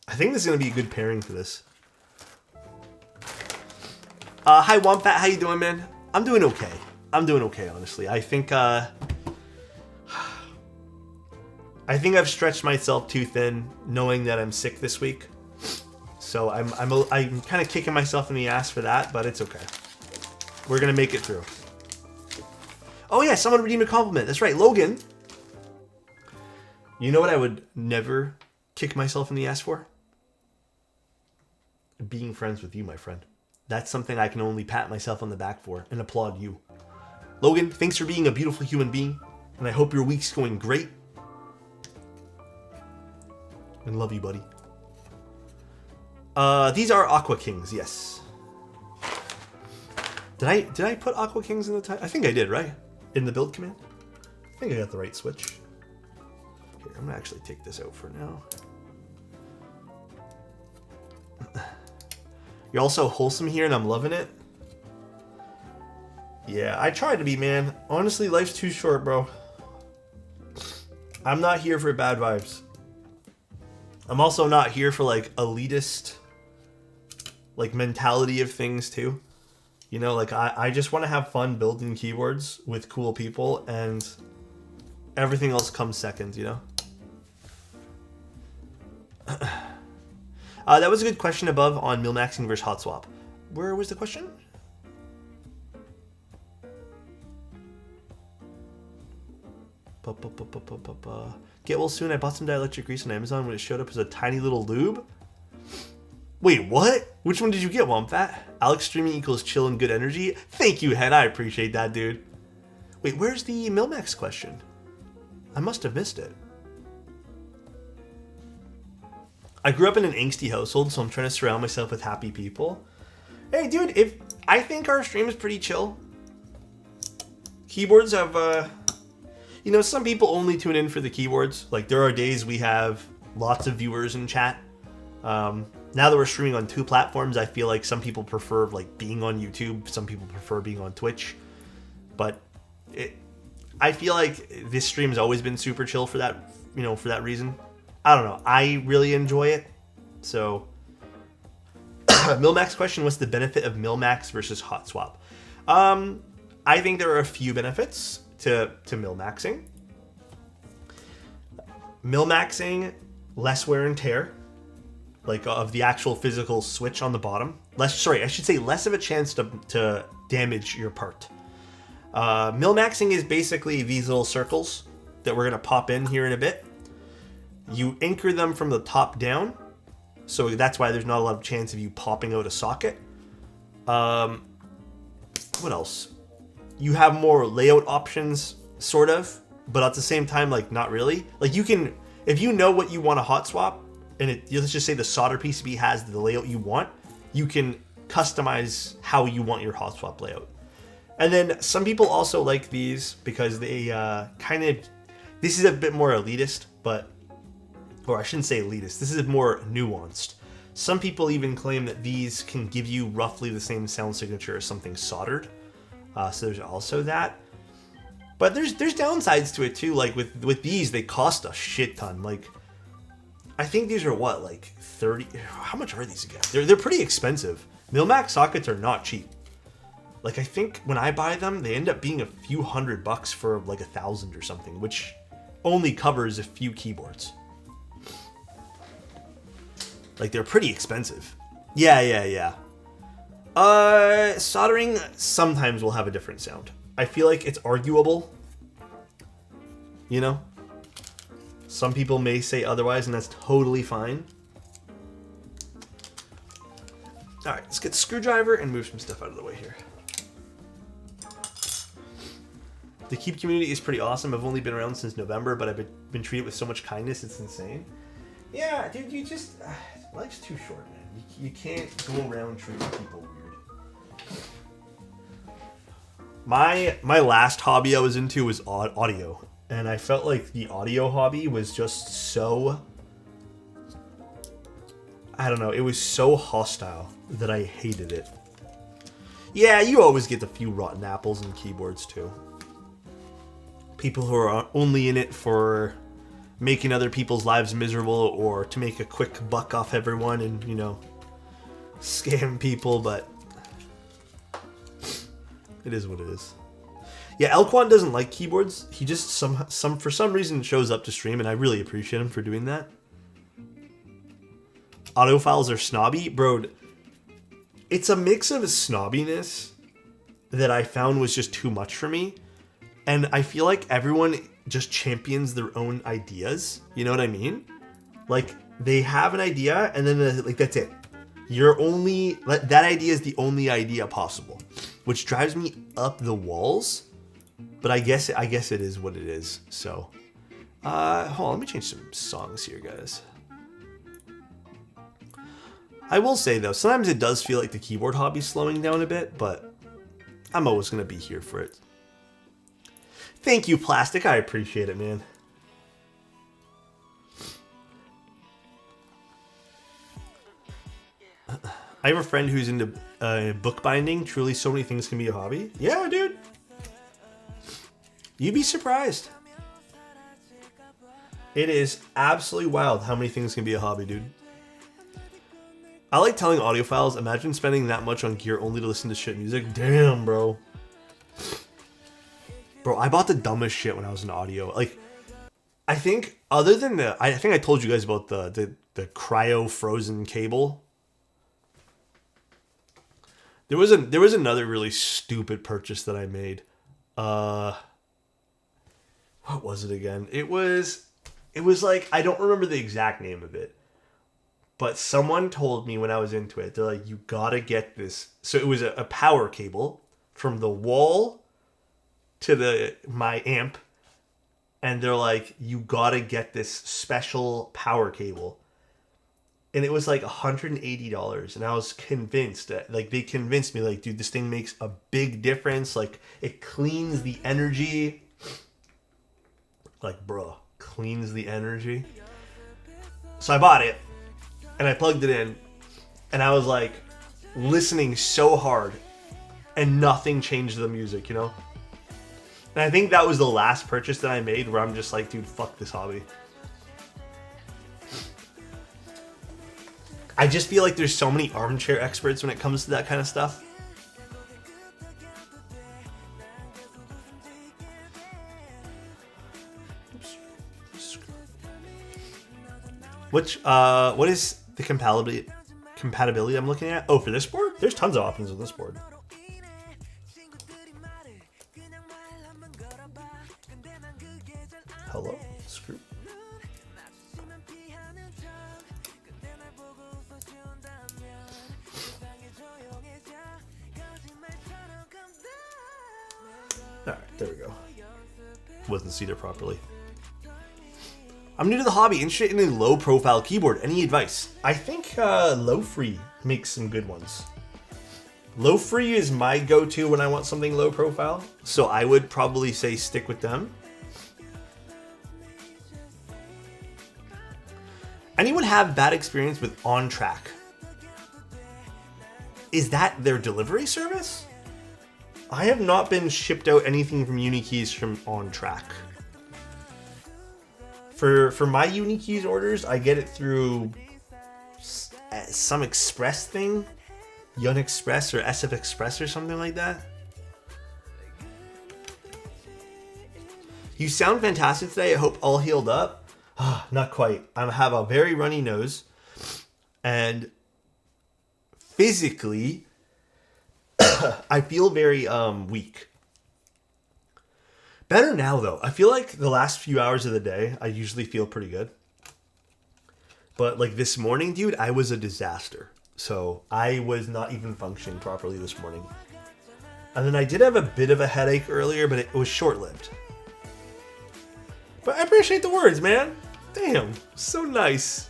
I think this is going to be a good pairing for this. Hi Wompat, how you doing, man? I'm doing okay. I'm doing okay, honestly. I think I've stretched myself too thin, knowing that I'm sick this week. So I'm kind of kicking myself in the ass for that, but it's okay. We're gonna make it through. Oh yeah, someone redeemed a compliment. That's right, Logan. You know what I would never kick myself in the ass for? Being friends with you, my friend. That's something I can only pat myself on the back for and applaud you. Logan, thanks for being a beautiful human being, and I hope your week's going great. And love you, buddy. These are Aqua Kings, yes. Did I put Aqua Kings in the title? I think I did, right? In the build command? I think I got the right switch. Here, I'm gonna actually take this out for now. You're also wholesome here, and I'm loving it. Yeah, I tried to be, man. Honestly, life's too short, bro. I'm not here for bad vibes. I'm also not here for, like, elitist, like, mentality of things, too. You know, like, I just want to have fun building keyboards with cool people, and everything else comes second, you know? That was a good question above on mil-maxing versus hot swap. Where was the question? Get well soon. I bought some dielectric grease on Amazon when it showed up as a tiny little lube. Wait, what? Which one did you get, Womfat? Alex streaming equals chill and good energy? Thank you, Hen. I appreciate that, dude. Wait, where's the mil-max question? I must have missed it. I grew up in an angsty household, so I'm trying to surround myself with happy people. Hey, dude, I think our stream is pretty chill. Keyboards have, you know, some people only tune in for the keyboards. Like, there are days we have lots of viewers in chat. Now that we're streaming on 2 platforms, I feel like some people prefer, like, being on YouTube. Some people prefer being on Twitch. But I feel like this stream has always been super chill for that, you know, for that reason. I don't know. I really enjoy it. So, mil-max question, what's the benefit of mil-max versus hot swap? I think there are a few benefits to mil-maxing. Mil-maxing, less wear and tear, like of the actual physical switch on the bottom. Less of a chance to damage your part. Mil-maxing is basically these little circles that we're going to pop in here in a bit. You anchor them from the top down, so that's why there's not a lot of chance of you popping out a socket. what else? You have more layout options, sort of, but at the same time, like, not really. Like, you can, if you know what you want to hot swap, and let's just say the solder PCB has the layout you want, you can customize how you want your hot swap layout. And then some people also like these because they kind of, this is a bit more elitist, but, or I shouldn't say elitist, this is more nuanced. Some people even claim that these can give you roughly the same sound signature as something soldered. So there's also that. But there's downsides to it too. Like with these, they cost a shit ton. Like, I think these are what, like 30, how much are these again? They're pretty expensive. Milmax sockets are not cheap. Like, I think when I buy them, they end up being a few $100 for like 1,000 or something, which only covers a few keyboards. Like, they're pretty expensive. Yeah. Soldering sometimes will have a different sound. I feel like it's arguable. You know? Some people may say otherwise, and that's totally fine. Alright, let's get the screwdriver and move some stuff out of the way here. The Keep community is pretty awesome. I've only been around since November, but I've been treated with so much kindness, it's insane. Yeah, dude, you just... life's too short, man. You can't go around treating people weird. My last hobby I was into was audio. And I felt like the audio hobby was just so... I don't know, it was so hostile that I hated it. Yeah, you always get a few rotten apples in keyboards too. People who are only in it for making other people's lives miserable or to make a quick buck off everyone and, you know, scam people, but it is what it is. Yeah, Elquan doesn't like keyboards. He just for some reason shows up to stream, and I really appreciate him for doing that. Audiophiles are snobby. Bro, it's a mix of snobbiness that I found was just too much for me. And I feel like everyone just champions their own ideas. You know what I mean? Like, they have an idea, and then, like, that's it. That idea is the only idea possible. Which drives me up the walls. But I guess it is what it is. So, hold on, let me change some songs here, guys. I will say, though, sometimes it does feel like the keyboard hobby's slowing down a bit, but I'm always going to be here for it. Thank you, Plastic. I appreciate it, man. I have a friend who's into bookbinding. Truly, so many things can be a hobby. Yeah, dude. You'd be surprised. It is absolutely wild how many things can be a hobby, dude. I like telling audiophiles, imagine spending that much on gear only to listen to shit music. Damn, bro. Bro, I bought the dumbest shit when I was in audio. Like, I think other than I think I told you guys about the cryo frozen cable. There was another really stupid purchase that I made. What was it again? It was like, I don't remember the exact name of it. But someone told me when I was into it, they're like, you gotta get this. So it was a power cable from the wall to my amp. And they're like, you gotta get this special power cable. And it was like $180. And I was convinced that, like, they convinced me, like, dude, this thing makes a big difference. Like, it cleans the energy. Like, bro, cleans the energy. So I bought it. And I plugged it in, and I was like listening so hard, and nothing changed the music, you know? And I think that was the last purchase that I made where I'm just like, dude, fuck this hobby. I just feel like there's so many armchair experts when it comes to that kind of stuff. What is the compatibility I'm looking at? Oh, for this board? There's tons of options on this board. Hello? Screw. Alright, there we go. Wasn't seated properly. I'm new to the hobby, interested in a low profile keyboard. Any advice? I think Low Free makes some good ones. Low Free is my go-to when I want something low profile, so I would probably say stick with them. Anyone have bad experience with On Track? Is that their delivery service? I have not been shipped out anything from Unikeys from On Track. For my Unikeys orders, I get it through some express thing, Yun Express or SF Express or something like that. You sound fantastic today. I hope all healed up. Not quite. I have a very runny nose, and physically, I feel very weak. Better now, though. I feel like the last few hours of the day, I usually feel pretty good. But like this morning, dude, I was a disaster. So I was not even functioning properly this morning. And then I did have a bit of a headache earlier, but it was short-lived. But I appreciate the words, man. Damn, so nice.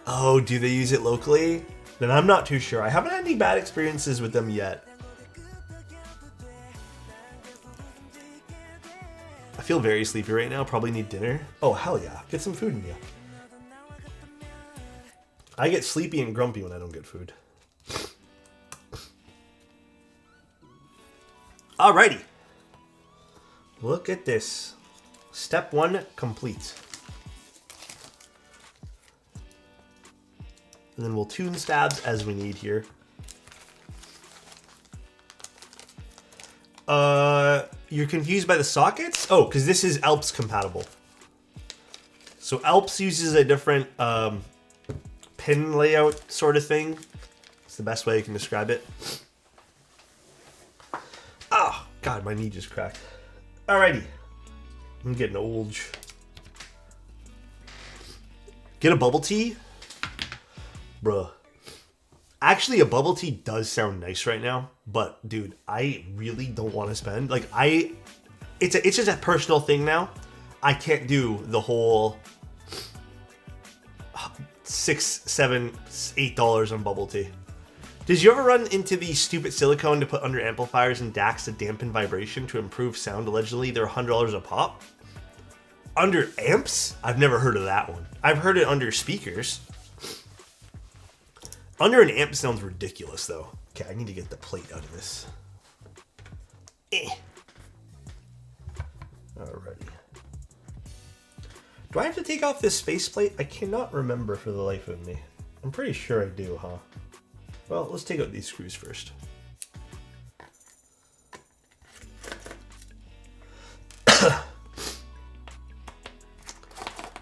Oh, do they use it locally? Then I'm not too sure. I haven't had any bad experiences with them yet. I feel very sleepy right now. Probably need dinner. Oh, hell yeah. Get some food in you. I get sleepy and grumpy when I don't get food. Alrighty. Look at this. Step 1 complete. And then we'll tune stabs as we need here. You're confused by the sockets? Oh, because this is Alps compatible. So Alps uses a different pin layout sort of thing. It's the best way I can describe it. Oh, God, my knee just cracked. Alrighty. I'm getting old. Get a bubble tea? Bruh. Actually, a bubble tea does sound nice right now, but dude, I really don't want to spend it's just a personal thing now. I can't do the whole $6, $7, $8 on bubble tea. Did you ever run into the stupid silicone to put under amplifiers and DACs to dampen vibration to improve sound? Allegedly, they're $100 a pop. Under amps? I've never heard of that one. I've heard it under speakers. Under an amp sounds ridiculous, though. Okay, I need to get the plate out of this. Alrighty. Do I have to take off this faceplate? I cannot remember for the life of me. I'm pretty sure I do, huh? Well, let's take out these screws first.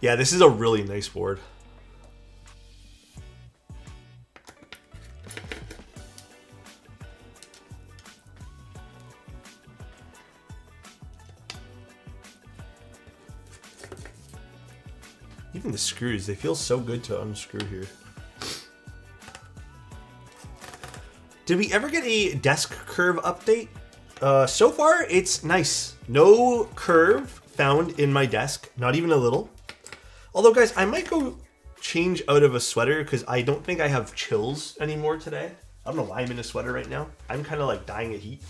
Yeah, this is a really nice board. Even the screws, they feel so good to unscrew here. Did we ever get a desk curve update? So far, it's nice. No curve found in my desk, not even a little. Although, guys, I might go change out of a sweater because I don't think I have chills anymore today. I don't know why I'm in a sweater right now. I'm kind of like dying of heat.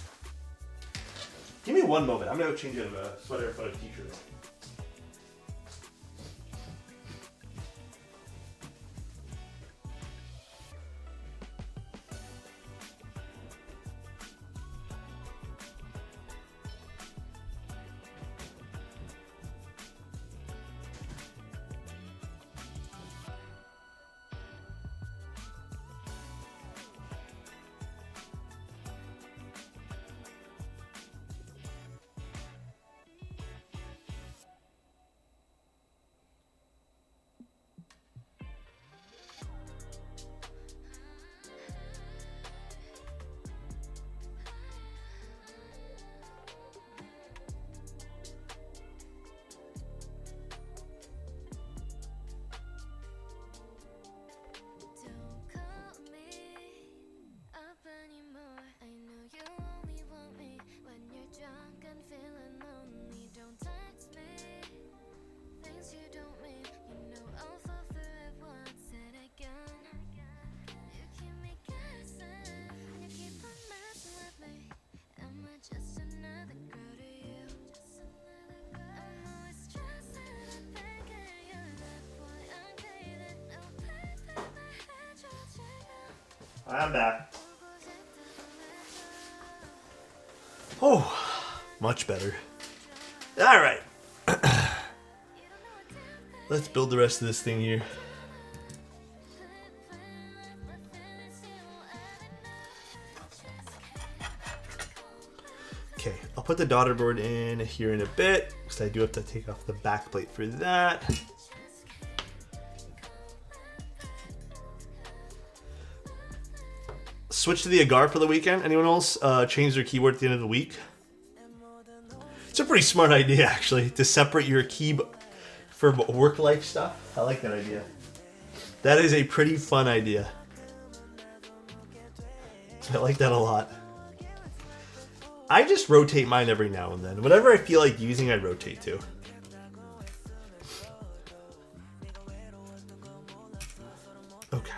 Give me one moment. I'm going to change out of a sweater and put a t-shirt on. I'm back. Oh, much better. All right. Let's build the rest of this thing here. Okay, I'll put the daughter board in here in a bit because I do have to take off the back plate for that. Switch to the Agar for the weekend. Anyone else change their keyboard at the end of the week? It's a pretty smart idea, actually, to separate your key for work life stuff. I like that idea. That is a pretty fun idea. I like that a lot. I just rotate mine every now and then. Whatever I feel like using, I rotate to. Okay.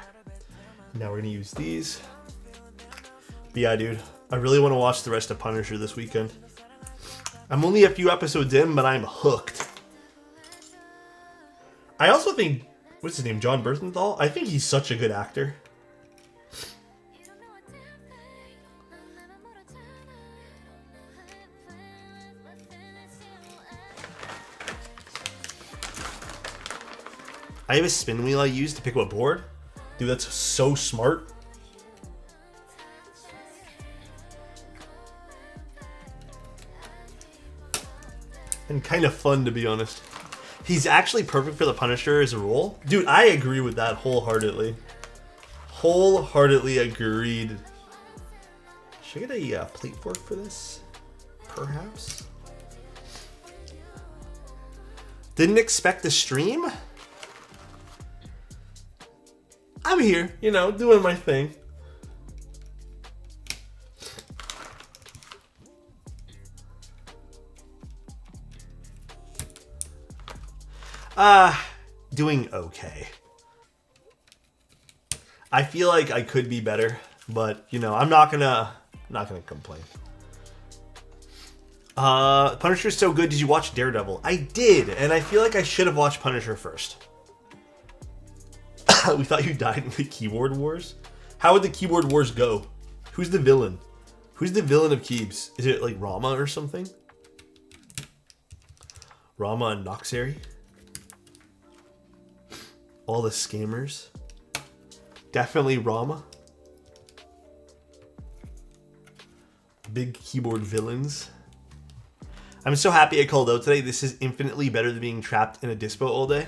Now we're going to use these. But yeah, dude, I really want to watch the rest of Punisher this weekend. I'm only a few episodes in, but I'm hooked. I also think, what's his name, John Bernthal? I think he's such a good actor. I have a spin wheel I use to pick up a board. Dude, that's so smart. And kind of fun, to be honest. He's actually perfect for the Punisher as a role. Dude, I agree with that wholeheartedly. Wholeheartedly agreed. Should I get a plate fork for this? Perhaps? Didn't expect the stream? I'm here, you know, doing my thing. Doing okay. I feel like I could be better, but you know, I'm not gonna complain. Punisher's so good. Did you watch Daredevil? I did, and I feel like I should have watched Punisher first. We thought you died in the keyboard wars. How would the keyboard wars go? Who's the villain? Who's the villain of Keebs? Is it like Rama or something? Rama and Noxary? All the scammers. Definitely Rama. Big keyboard villains. I'm so happy I called out today. This is infinitely better than being trapped in a dispo all day.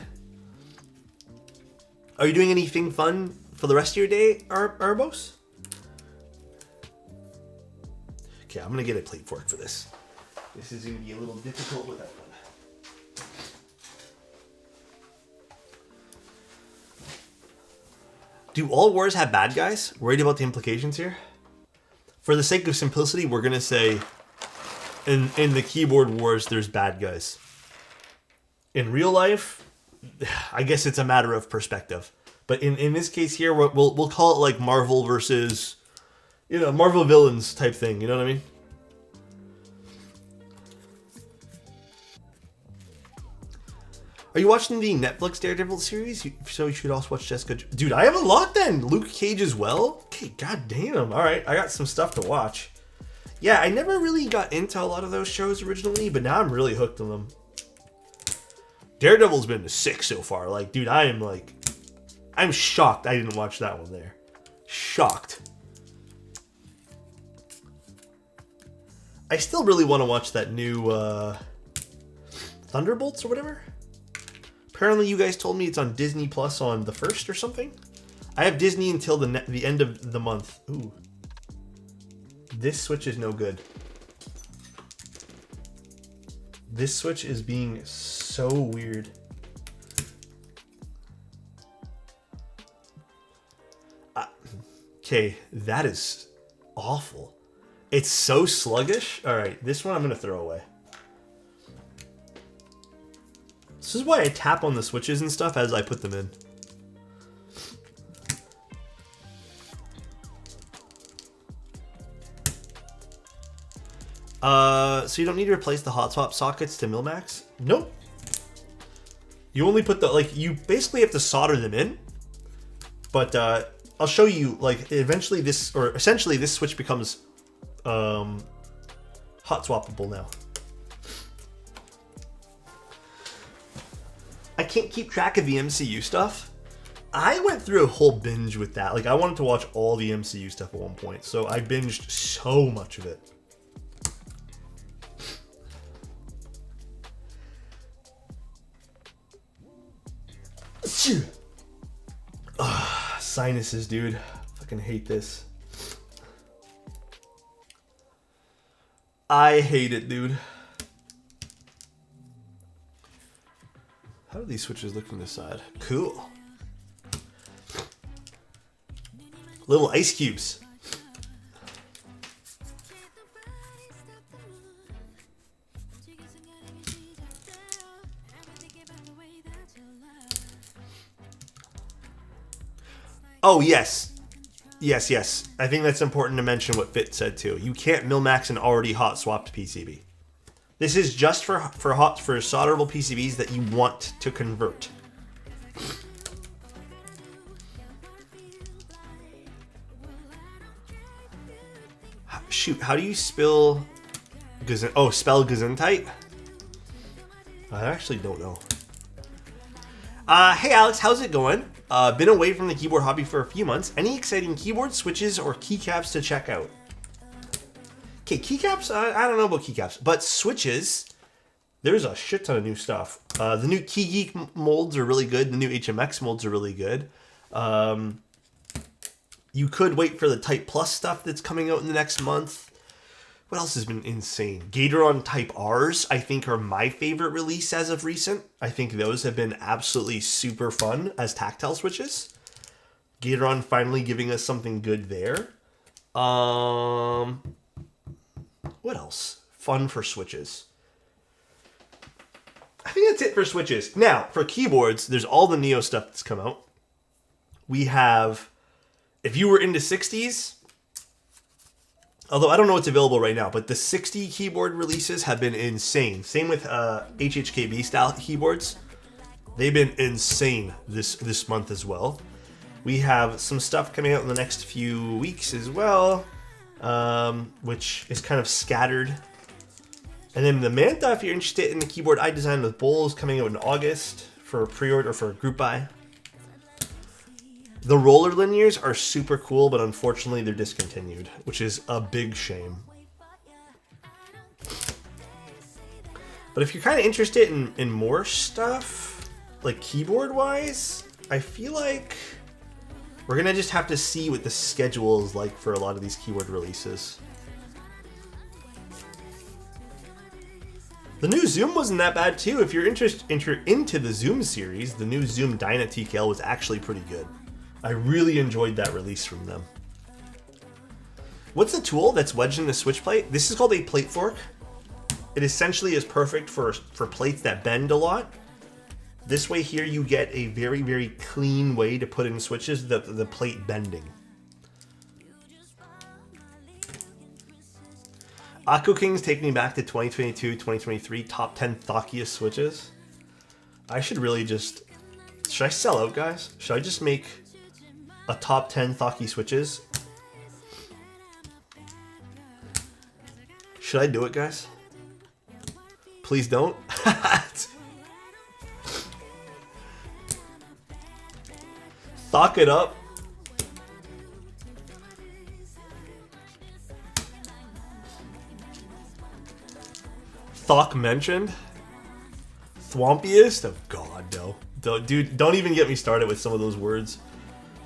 Are you doing anything fun for the rest of your day, Arbos? Okay, I'm gonna get a plate fork for this. This is gonna be a little difficult without one. Do all wars have bad guys? Worried about the implications here? For the sake of simplicity, we're gonna say in the keyboard wars, there's bad guys. In real life, I guess it's a matter of perspective. But in this case here, we'll call it like Marvel versus, you know, Marvel villains type thing. You know what I mean? Are you watching the Netflix Daredevil series? So you should also watch Jessica. Dude, I have a lot then. Luke Cage as well. Okay, goddamn. All right, I got some stuff to watch. Yeah, I never really got into a lot of those shows originally, but now I'm really hooked on them. Daredevil's been sick so far. Like, dude, I'm shocked I didn't watch that one there. Shocked. I still really want to watch that new Thunderbolts or whatever. Apparently you guys told me it's on Disney Plus on the 1st or something. I have Disney until the end of the month. Ooh. This Switch is no good. This Switch is being so weird. Okay, that is awful. It's so sluggish. All right, this one I'm going to throw away. This is why I tap on the switches and stuff as I put them in. So you don't need to replace the hot swap sockets to Milmax? Nope. You only put the, like, you basically have to solder them in. But I'll show you, like, eventually this, or essentially this switch becomes hot swappable now. I can't keep track of the MCU stuff. I went through a whole binge with that. Like, I wanted to watch all the MCU stuff at one point, so I binged so much of it. Sinuses, dude. Fucking hate this. I hate it, dude. How do these switches look from this side? Cool. Little ice cubes. Oh, yes. Yes. I think that's important to mention what Fit said too. You can't Milmax an already hot swapped PCB. This is just for solderable PCBs that you want to convert. Shoot, how do you spell Gesundheit? I actually don't know. Hey Alex, how's it going? Been away from the keyboard hobby for a few months. Any exciting keyboard switches or keycaps to check out? Okay, keycaps, I don't know about keycaps, but switches, there's a shit ton of new stuff. The new KeyGeek molds are really good. The new HMX molds are really good. You could wait for the Type Plus stuff that's coming out in the next month. What else has been insane? Gatoron Type Rs, I think, are my favorite release as of recent. I think those have been absolutely super fun as tactile switches. Gatoron finally giving us something good there. What else? Fun for switches. I think that's it for switches. Now, for keyboards, there's all the Neo stuff that's come out. We have, if you were into 60s, although I don't know what's available right now, but the 60 keyboard releases have been insane. Same with HHKB style keyboards. They've been insane this month as well. We have some stuff coming out in the next few weeks as well, which is kind of scattered. And then the Manta, if you're interested in the keyboard I designed with bowls, coming out in August for pre-order or for group buy. The roller linears are super cool, but unfortunately they're discontinued, which is a big shame. But if you're kind of interested in more stuff, like keyboard-wise, I feel like we're going to just have to see what the schedule is like for a lot of these keyboard releases. The new Zoom wasn't that bad too. If you're into the Zoom series, the new Zoom Dyna TKL was actually pretty good. I really enjoyed that release from them. What's the tool that's wedged in the switch plate? This is called a plate fork. It essentially is perfect for plates that bend a lot. This way here you get a very, very clean way to put in switches, the plate bending. Akko King's taking me back to 2022, 2023 top 10 thockiest switches. I should really just... Should I sell out, guys? Should I just make a top 10 thocky switches? Should I do it, guys? Please don't. Thock it up. Thock mentioned. Thwompiest? Oh god, no. Dude, don't even get me started with some of those words.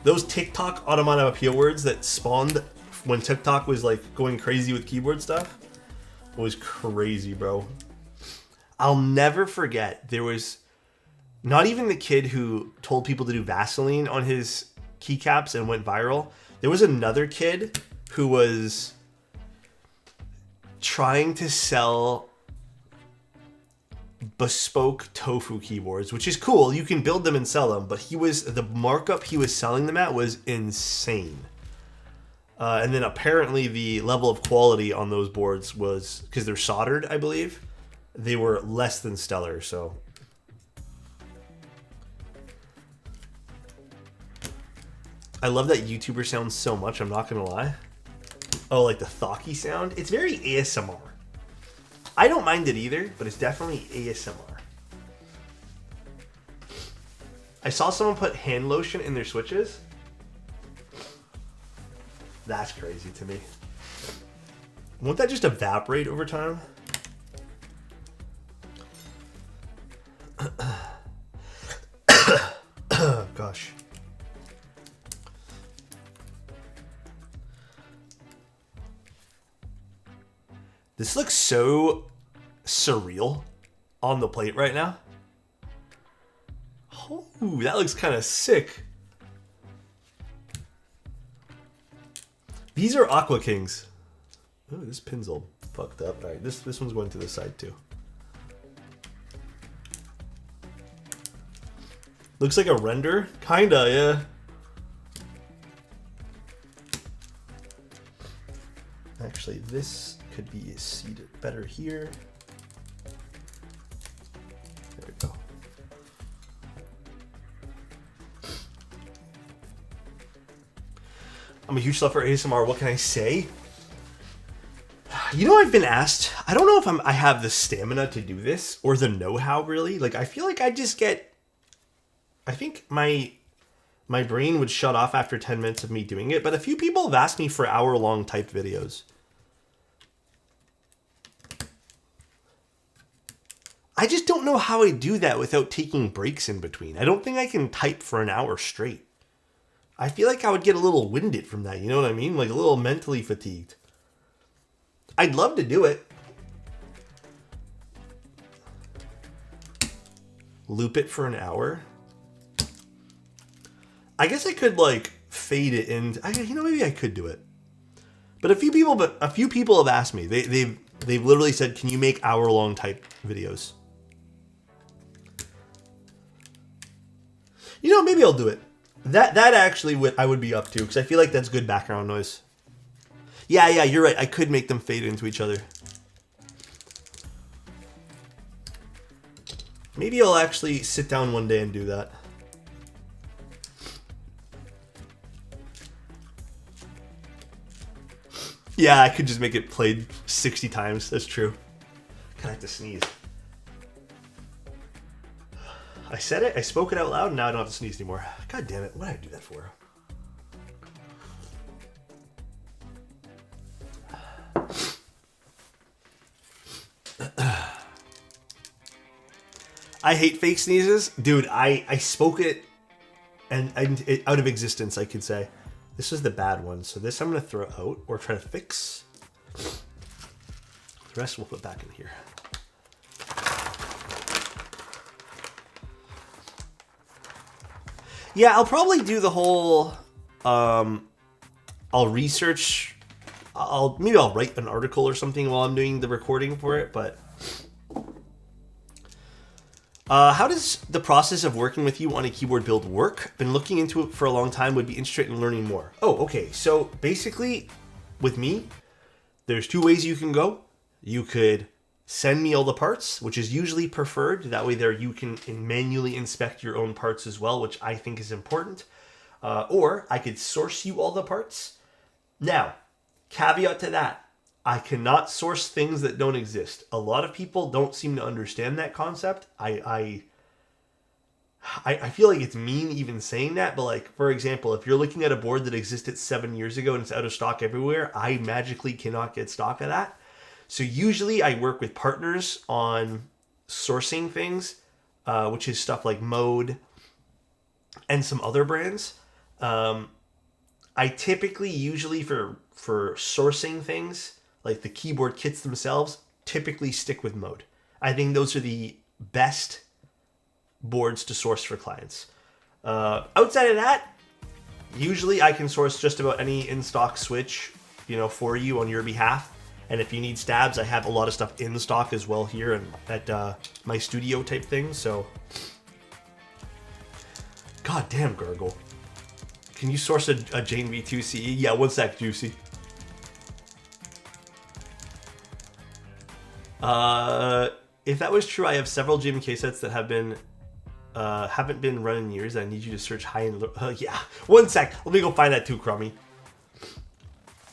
Those TikTok onomatopoeia words that spawned when TikTok was like going crazy with keyboard stuff was crazy, bro. I'll never forget, there was not even the kid who told people to do Vaseline on his keycaps and went viral. There was another kid who was trying to sell bespoke tofu keyboards, which is cool. You can build them and sell them, but the markup he was selling them at was insane. And then apparently the level of quality on those boards was, because they're soldered, I believe, they were less than stellar. So I love that YouTuber sound so much, I'm not gonna lie. Oh, like the thocky sound? It's very ASMR. I don't mind it either, but it's definitely ASMR. I saw someone put hand lotion in their switches. That's crazy to me. Won't that just evaporate over time? Gosh. This looks so surreal on the plate right now. Oh, that looks kind of sick. These are Aqua Kings. Oh, this pin's all fucked up. All right, this one's going to the side too. Looks like a render, kinda, yeah. Actually, this could be seated better here. There we go. I'm a huge love for ASMR. What can I say? You know, I've been asked. I don't know if I have the stamina to do this or the know-how really. Like, I feel like I just get. I think my brain would shut off after 10 minutes of me doing it. But a few people have asked me for hour-long type videos. I just don't know how I do that without taking breaks in between. I don't think I can type for an hour straight. I feel like I would get a little winded from that, you know what I mean? Like a little mentally fatigued. I'd love to do it. Loop it for an hour. I guess I could like fade it in. You know, maybe I could do it. But a few people have asked me. They've literally said, "Can you make hour-long type videos?" You know, maybe I'll do it. That actually I would be up to, because I feel like that's good background noise. Yeah, you're right. I could make them fade into each other. Maybe I'll actually sit down one day and do that. Yeah, I could just make it played 60 times. That's true. God, I have to sneeze. I said it, I spoke it out loud, and now I don't have to sneeze anymore. God damn it, what did I do that for? I hate fake sneezes. Dude, I spoke it and out of existence, I could say. This was the bad one, so this I'm going to throw out or try to fix. The rest we'll put back in here. Yeah, I'll probably do the whole, I'll research, maybe I'll write an article or something while I'm doing the recording for it, but how does the process of working with you on a keyboard build work? Been looking into it for a long time, would be interested in learning more. Oh, okay, so basically with me, there's two ways you can go. You could send me all the parts, which is usually preferred. That way there you can manually inspect your own parts as well, which I think is important. Or I could source you all the parts. Now, caveat to that, I cannot source things that don't exist. A lot of people don't seem to understand that concept. I feel like it's mean even saying that, but like, for example, if you're looking at a board that existed 7 years ago and it's out of stock everywhere, I magically cannot get stock of that. So usually I work with partners on sourcing things, which is stuff like Mode and some other brands. I typically, usually for sourcing things, like the keyboard kits themselves, typically stick with Mode. I think those are the best boards to source for clients. Outside of that, usually I can source just about any in-stock switch, for you on your behalf. And if you need stabs, I have a lot of stuff in stock as well here and at my studio type thing. So, god damn, Gurgle. Can you source a Jane V2 CE? Yeah, one sec, Juicy. If that was true, I have several Jim K sets that have been Haven't been run in years. I need you to search high end. Yeah, 1 sec. Let me go find that too, Crummy.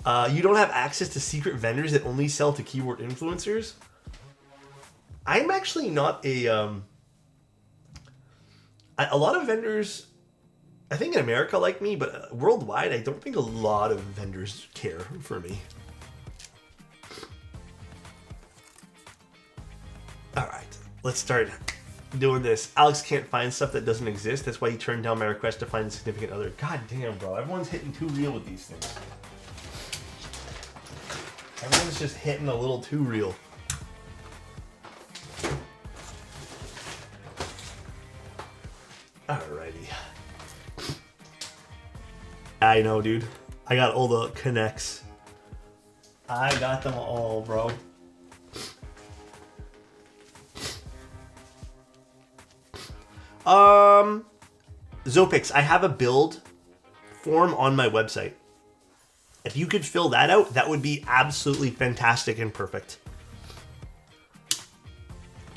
You don't have access to secret vendors that only sell to keyboard influencers? I'm actually not a lot of vendors, I think in America like me, but worldwide, I don't think a lot of vendors care for me. All right, let's start doing this. Alex can't find stuff that doesn't exist. That's why he turned down my request to find a significant other. God damn, bro. Everyone's hitting too real with these things. Everyone's just hitting a little too real. Alrighty. I know, dude. I got all the connects. I got them all, bro. Zopix, I have a build form on my website. If you could fill that out, that would be absolutely fantastic and perfect.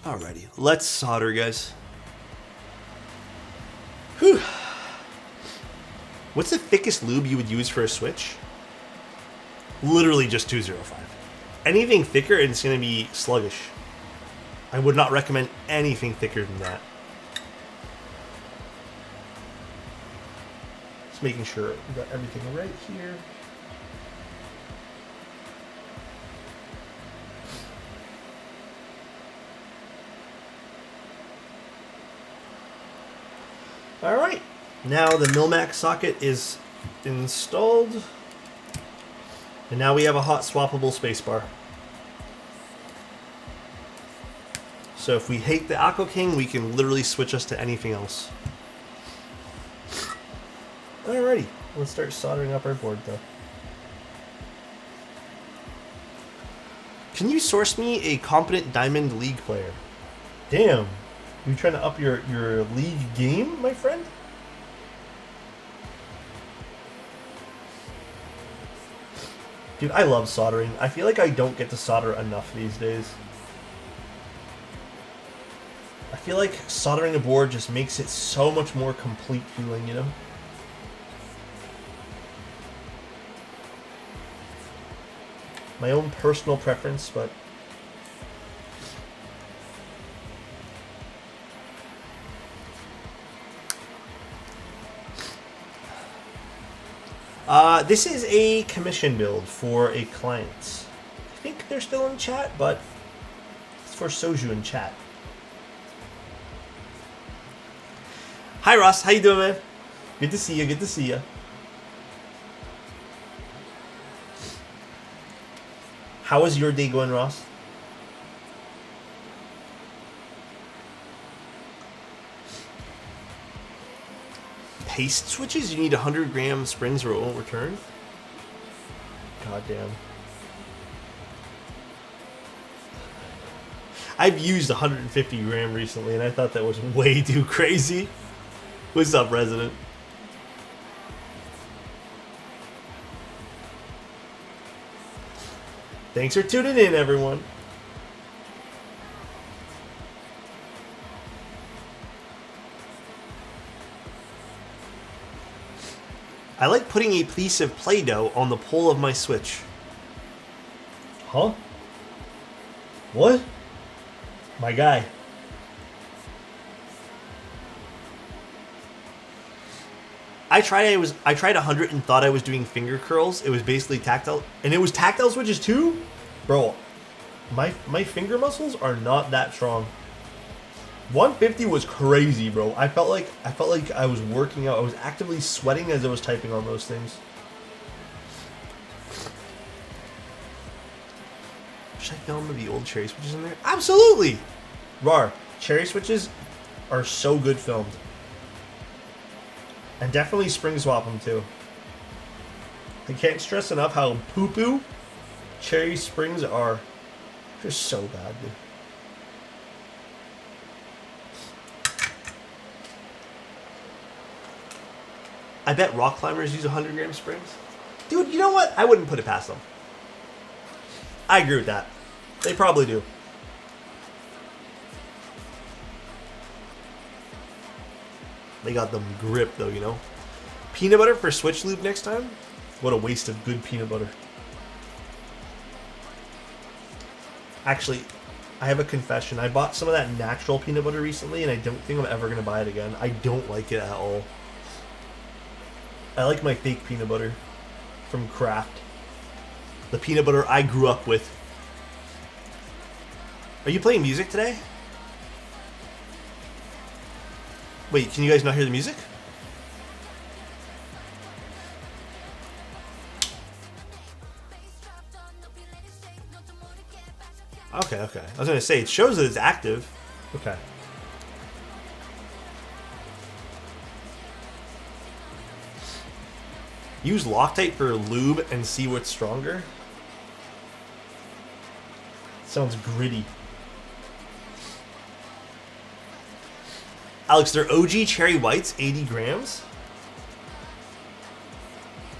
Alrighty, let's solder, guys. Whew. What's the thickest lube you would use for a switch? Literally just 205. Anything thicker and it's going to be sluggish. I would not recommend anything thicker than that. Just making sure we got everything right here. Alright, now the Milmac socket is installed. And now we have a hot swappable spacebar. So if we hate the Aqua King, we can literally switch us to anything else. Alrighty, let's start soldering up our board though. Can you source me a competent Diamond League player? Damn. You trying to up your league game, my friend? Dude, I love soldering. I feel like I don't get to solder enough these days. I feel like soldering a board just makes it so much more complete feeling, you know? My own personal preference, but... this is a commission build for a client. I think they're still in chat, but it's for Soju in chat. Hi Ross, how you doing, man? Good to see you, good to see you. How is your day going, Ross? Paste switches? You need 100 gram springs or it won't return? God damn. I've used 150 gram recently and I thought that was way too crazy. What's up, Resident? Thanks for tuning in, everyone. I like putting a piece of Play-Doh on the pole of my Switch. Huh? What? My guy. I tried 100 and thought I was doing finger curls. It was basically tactile, and it was tactile switches too? Bro, my finger muscles are not that strong. 150 was crazy, bro. I felt like I was working out. I was actively sweating as I was typing on those things. Should I film the old cherry switches in there? Absolutely! Rar, cherry switches are so good filmed. And definitely spring swap them too. I can't stress enough how poo-poo cherry springs are. They're so bad, dude. I bet rock climbers use 100 gram springs. Dude, you know what? I wouldn't put it past them. I agree with that. They probably do. They got them grip though, you know. Peanut butter for switch lube next time? What a waste of good peanut butter. Actually, I have a confession. I bought some of that natural peanut butter recently, and I don't think I'm ever going to buy it again. I don't like it at all. I like my fake peanut butter from Kraft. The peanut butter I grew up with. Are you playing music today? Wait, can you guys not hear the music? Okay, okay. I was going to say, it shows that it's active. Okay. Use Loctite for lube and see what's stronger. Sounds gritty. Alex, they're OG cherry whites, 80 grams.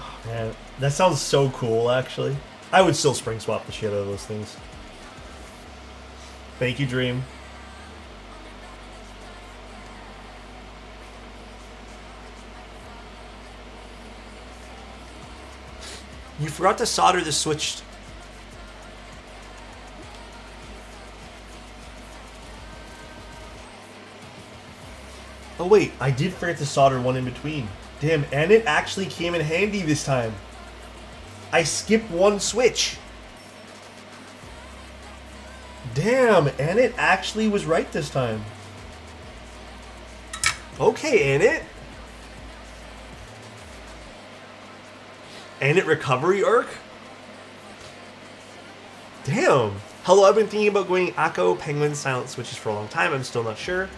Oh, man, that sounds so cool, actually. I would still spring swap the shit out of those things. Thank you, Dream. You forgot to solder the switch. Oh wait, I did forget to solder one in between. Damn, and it actually came in handy this time. I skipped one switch. Damn, and it actually was right this time. Okay, Annette. Annette recovery arc? Damn. Hello, I've been thinking about going Akko, Penguin, Silent Switches for a long time. I'm still not sure.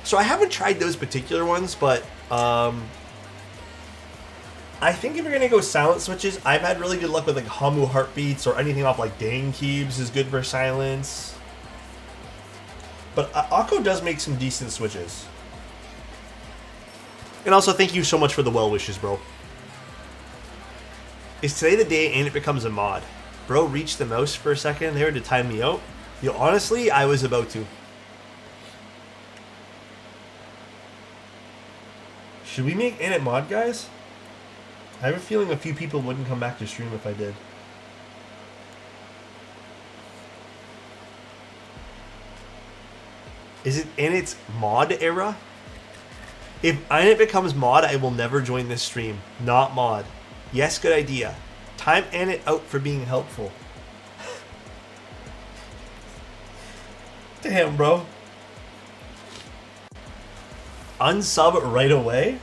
So I haven't tried those particular ones, but I think if you're gonna go silent switches, I've had really good luck with like Hamu heartbeats or anything off like Dang Cubes is good for silence. But Akko does make some decent switches. And also, thank you so much for the well wishes, bro. Is today the day and it becomes a mod? Bro reached the mouse for a second there to time me out. Yo, honestly, I was about to. Should we make Annette mod, guys? I have a feeling a few people wouldn't come back to stream if I did. Is it in its mod era? If Annette becomes mod, I will never join this stream. Not mod. Yes, good idea. Time Annette out for being helpful. Damn, bro. Unsub right away?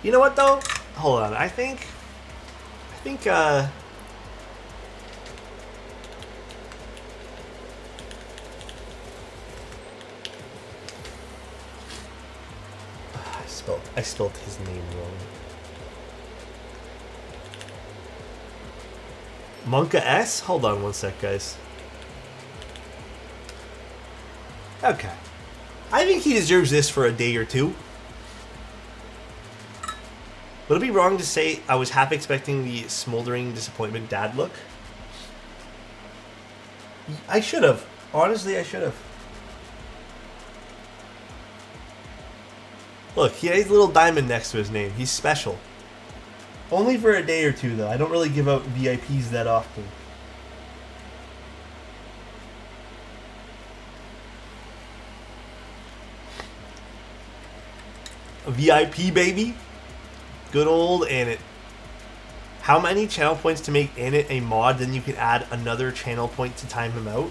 You know what though? Hold on. I think I spelled his name wrong. Monka S? Hold on one sec, guys. Okay. I think he deserves this for a day or two. Would it be wrong to say I was half expecting the smoldering disappointment dad look? I should have. Honestly, I should have. Look, he has a little diamond next to his name. He's special. Only for a day or two, though. I don't really give out VIPs that often. A VIP, baby? Good old Annette. How many channel points to make Annette a mod, then you can add another channel point to time him out?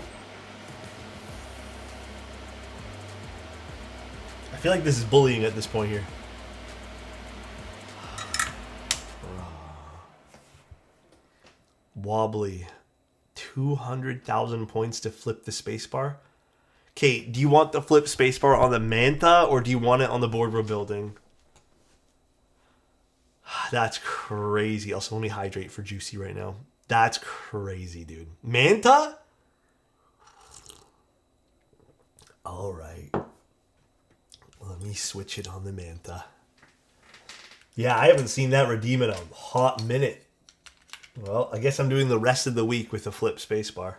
I feel like this is bullying at this point here. Wobbly. 200,000 points to flip the spacebar. Okay, do you want the flip spacebar on the Manta or do you want it on the board we're building? That's crazy. Also, let me hydrate for Juicy right now. That's crazy, dude. Manta? All right. Let me switch it on the Manta. Yeah, I haven't seen that redeem in a hot minute. Well, I guess I'm doing the rest of the week with the flip spacebar.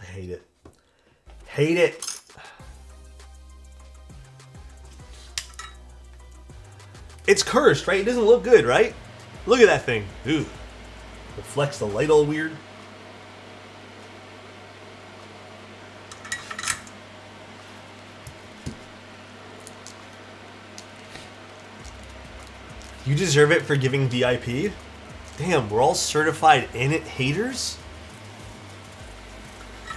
I hate it. Hate it. It's cursed, right? It doesn't look good, right? Look at that thing. Ooh. Reflects the light all weird. You deserve it for giving VIP? Damn, we're all certified Init haters?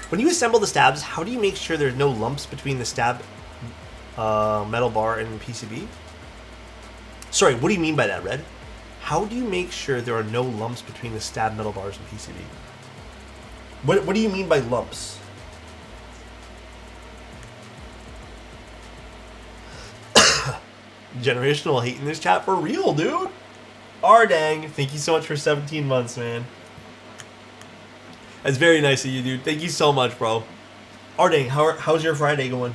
When you assemble the stabs, how do you make sure there's no lumps between the stab metal bar and PCB? Sorry, what do you mean by that, Red? How do you make sure there are no lumps between the stab metal bars and PCB? What do you mean by lumps? Generational hate in this chat for real, dude. Ardang, thank you so much for 17 months, man. That's very nice of you, dude. Thank you so much, bro. Ardang, how's your Friday going?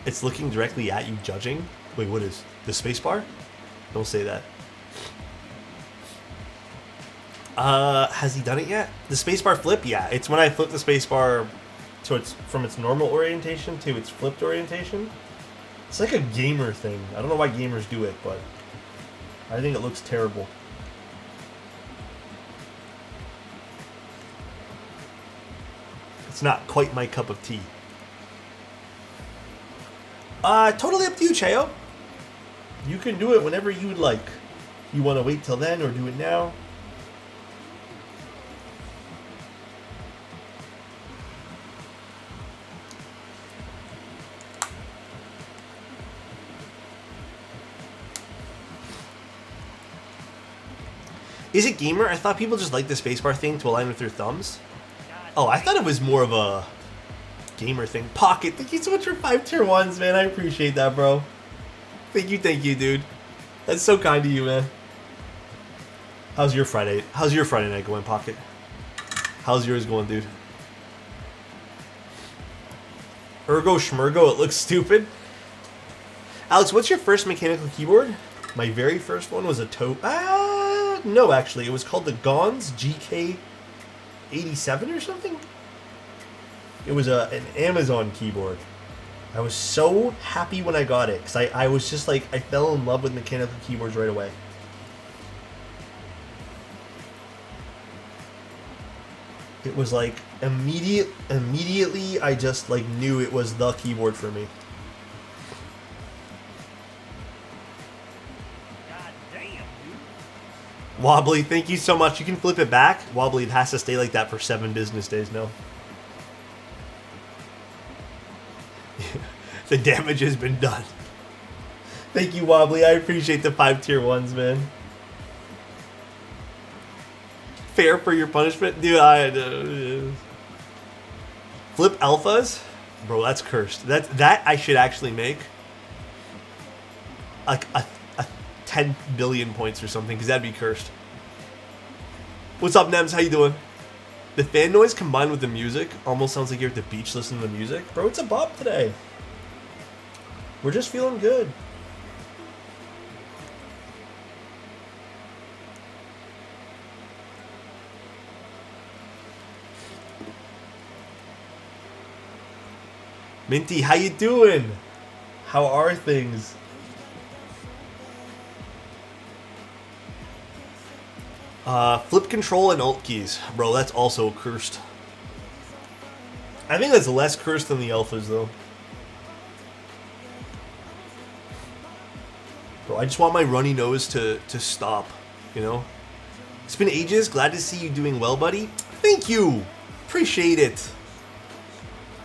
It's looking directly at you, judging. Wait, what is the spacebar? Don't say that. Has he done it yet? The spacebar flip? Yeah, it's when I flip the spacebar to from its normal orientation to its flipped orientation. It's like a gamer thing. I don't know why gamers do it, but I think it looks terrible. It's not quite my cup of tea. Totally up to you, Cheo. You can do it whenever you would like. You want to wait till then or do it now? Is it gamer? I thought people just like the spacebar thing to align with their thumbs. Oh, I thought it was more of a gamer thing. Pocket, thank you so much for 5 tier 1s, man. I appreciate that, bro. Thank you, dude. That's so kind of you, man. How's your Friday night going, Pocket? How's yours going, dude? Ergo Schmergo, it looks stupid. Alex, what's your first mechanical keyboard? My very first one was a no, actually. It was called the Gons GK87 or something. It was an Amazon keyboard. I was so happy when I got it because I was just like, I fell in love with mechanical keyboards right away. It was like immediately I just like knew it was the keyboard for me. God damn, dude. Wobbly, thank you so much. You can flip it back. Wobbly, it has to stay like that for 7 business days now. The damage has been done. Thank you, Wobbly. I appreciate the 5 tier 1s, man. Fair for your punishment? Dude, flip alphas? Bro, that's cursed. That I should actually make like a 10 billion points or something, because that'd be cursed. What's up, Nems? How you doing? The fan noise combined with the music almost sounds like you're at the beach listening to the music. Bro, it's a bop today. We're just feeling good. Minty, how you doing? How are things? Flip control and alt keys. Bro, that's also cursed. I think that's less cursed than the alphas, though. Bro, I just want my runny nose to stop, you know? It's been ages. Glad to see you doing well, buddy. Thank you. Appreciate it.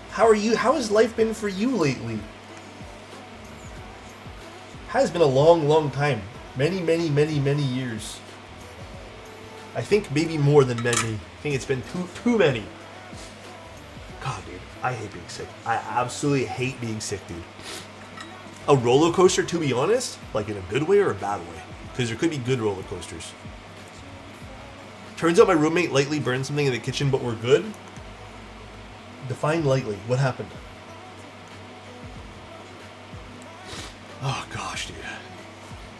How are you? How has life been for you lately? Has been a long, long time. Many, many, many, many years. I think maybe more than many. I think it's been too many. God, dude, I hate being sick. I absolutely hate being sick, dude. A roller coaster, to be honest, like in a good way or a bad way, because there could be good roller coasters. Turns out my roommate lightly burned something in the kitchen, but we're good. Define lightly. What happened? Oh gosh, dude.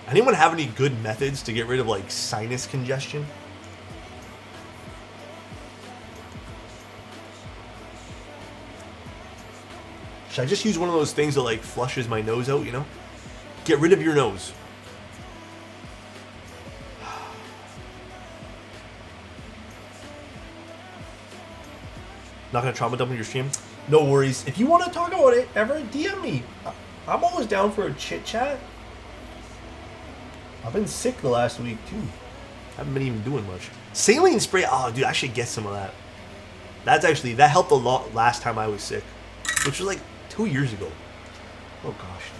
Anyone have any good methods to get rid of like sinus congestion? Should I just use one of those things that like flushes my nose out, you know? Get rid of your nose. Not gonna trauma dump on your stream? No worries. If you want to talk about it, ever DM me. I'm always down for a chit chat. I've been sick the last week too. Haven't been even doing much. Saline spray. Oh, dude, I should get some of that. That helped a lot last time I was sick, which was like 2 years ago. Oh gosh.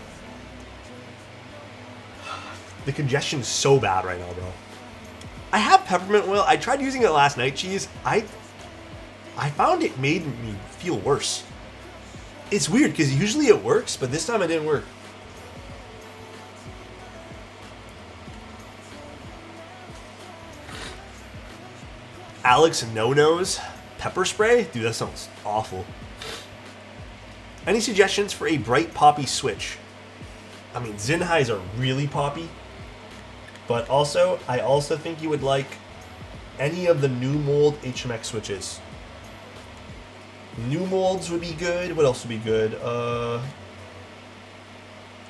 The congestion's so bad right now, bro. I have peppermint oil. I tried using it last night, cheese. I found it made me feel worse. It's weird because usually it works, but this time it didn't work. Alex No-Nos pepper spray? Dude, that sounds awful. Any suggestions for a bright poppy switch? I mean, Zinhais are really poppy. But also, I also think you would like any of the new mold HMX switches. New molds would be good. What else would be good?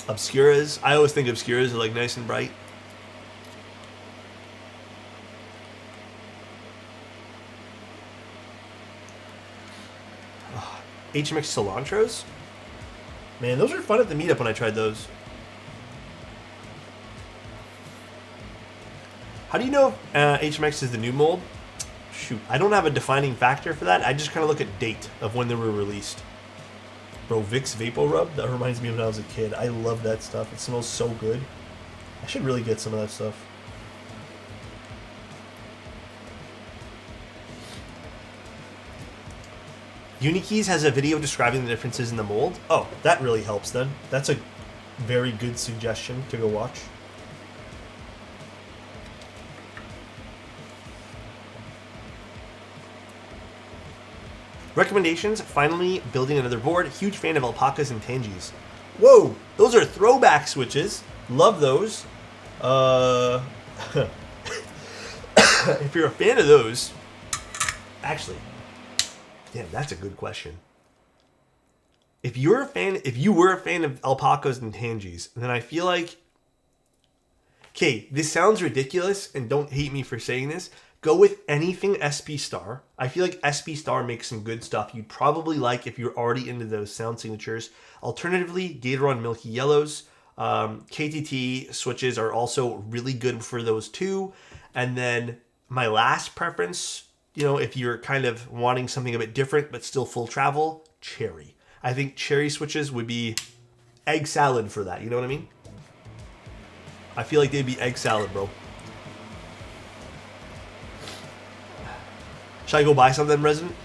Obscuras. I always think Obscuras are like nice and bright. HMX Cilantros? Man, those were fun at the meetup when I tried those. How do you know if HMX is the new mold? Shoot, I don't have a defining factor for that. I just kind of look at date of when they were released. Bro, Vicks Vapo Rub? That reminds me of when I was a kid. I love that stuff. It smells so good. I should really get some of that stuff. Unikeys has a video describing the differences in the mold. Oh, that really helps then. That's a very good suggestion to go watch. Recommendations, finally building another board. Huge fan of alpacas and tangies. Whoa, those are throwback switches. Love those. If you're a fan of those, actually, damn, that's a good question. If you were a fan of alpacas and tangies, then I feel like, okay, this sounds ridiculous, and don't hate me for saying this. Go with anything SP Star. I feel like SP Star makes some good stuff you'd probably like if you're already into those sound signatures. Alternatively, Gatoron Milky Yellows. KTT switches are also really good for those too. And then my last preference, you know, if you're kind of wanting something a bit different but still full travel, Cherry. I think Cherry switches would be egg salad for that. You know what I mean? I feel like they'd be egg salad, bro. Should I go buy something, Resident?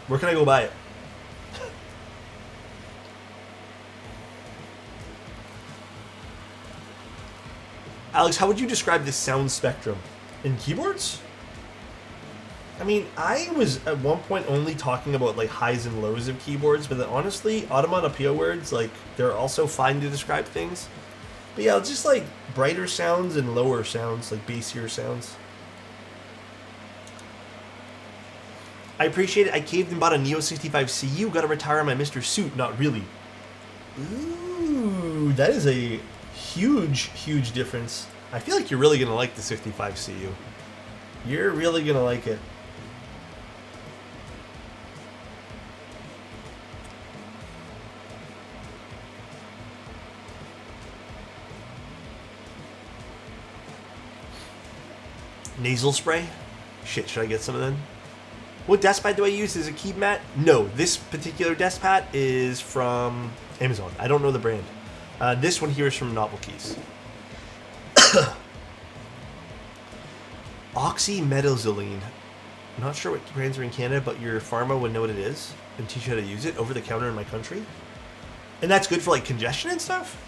Where can I go buy it? Alex, how would you describe this sound spectrum? In keyboards? I mean, I was at one point only talking about like highs and lows of keyboards, but then honestly, onomatopoeia words, like, they're also fine to describe things. But yeah, just like brighter sounds and lower sounds, like bassier sounds. I appreciate it. I caved and bought a Neo 65CU. Gotta retire my Mr. Suit. Not really. Ooh, that is a huge, huge difference. I feel like you're really gonna like the 65CU. You're really gonna like it. Nasal spray? Shit, should I get some of them? What desk pad do I use? Is it Keycap mat? No, this particular desk pad is from Amazon. I don't know the brand. This one here is from Novel Keys. Oxymetazoline. Not sure what brands are in Canada, but your pharma would know what it is and teach you how to use it over the counter in my country. And that's good for like congestion and stuff.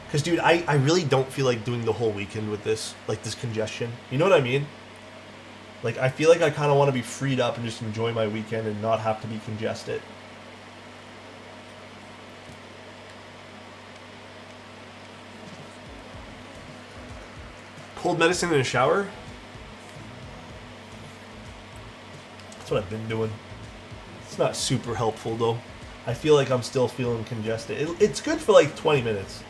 Because, dude, I really don't feel like doing the whole weekend with this, like this congestion. You know what I mean? Like, I feel like I kind of want to be freed up and just enjoy my weekend and not have to be congested. Cold medicine in a shower? That's what I've been doing. It's not super helpful though. I feel like I'm still feeling congested. It's good for like 20 minutes.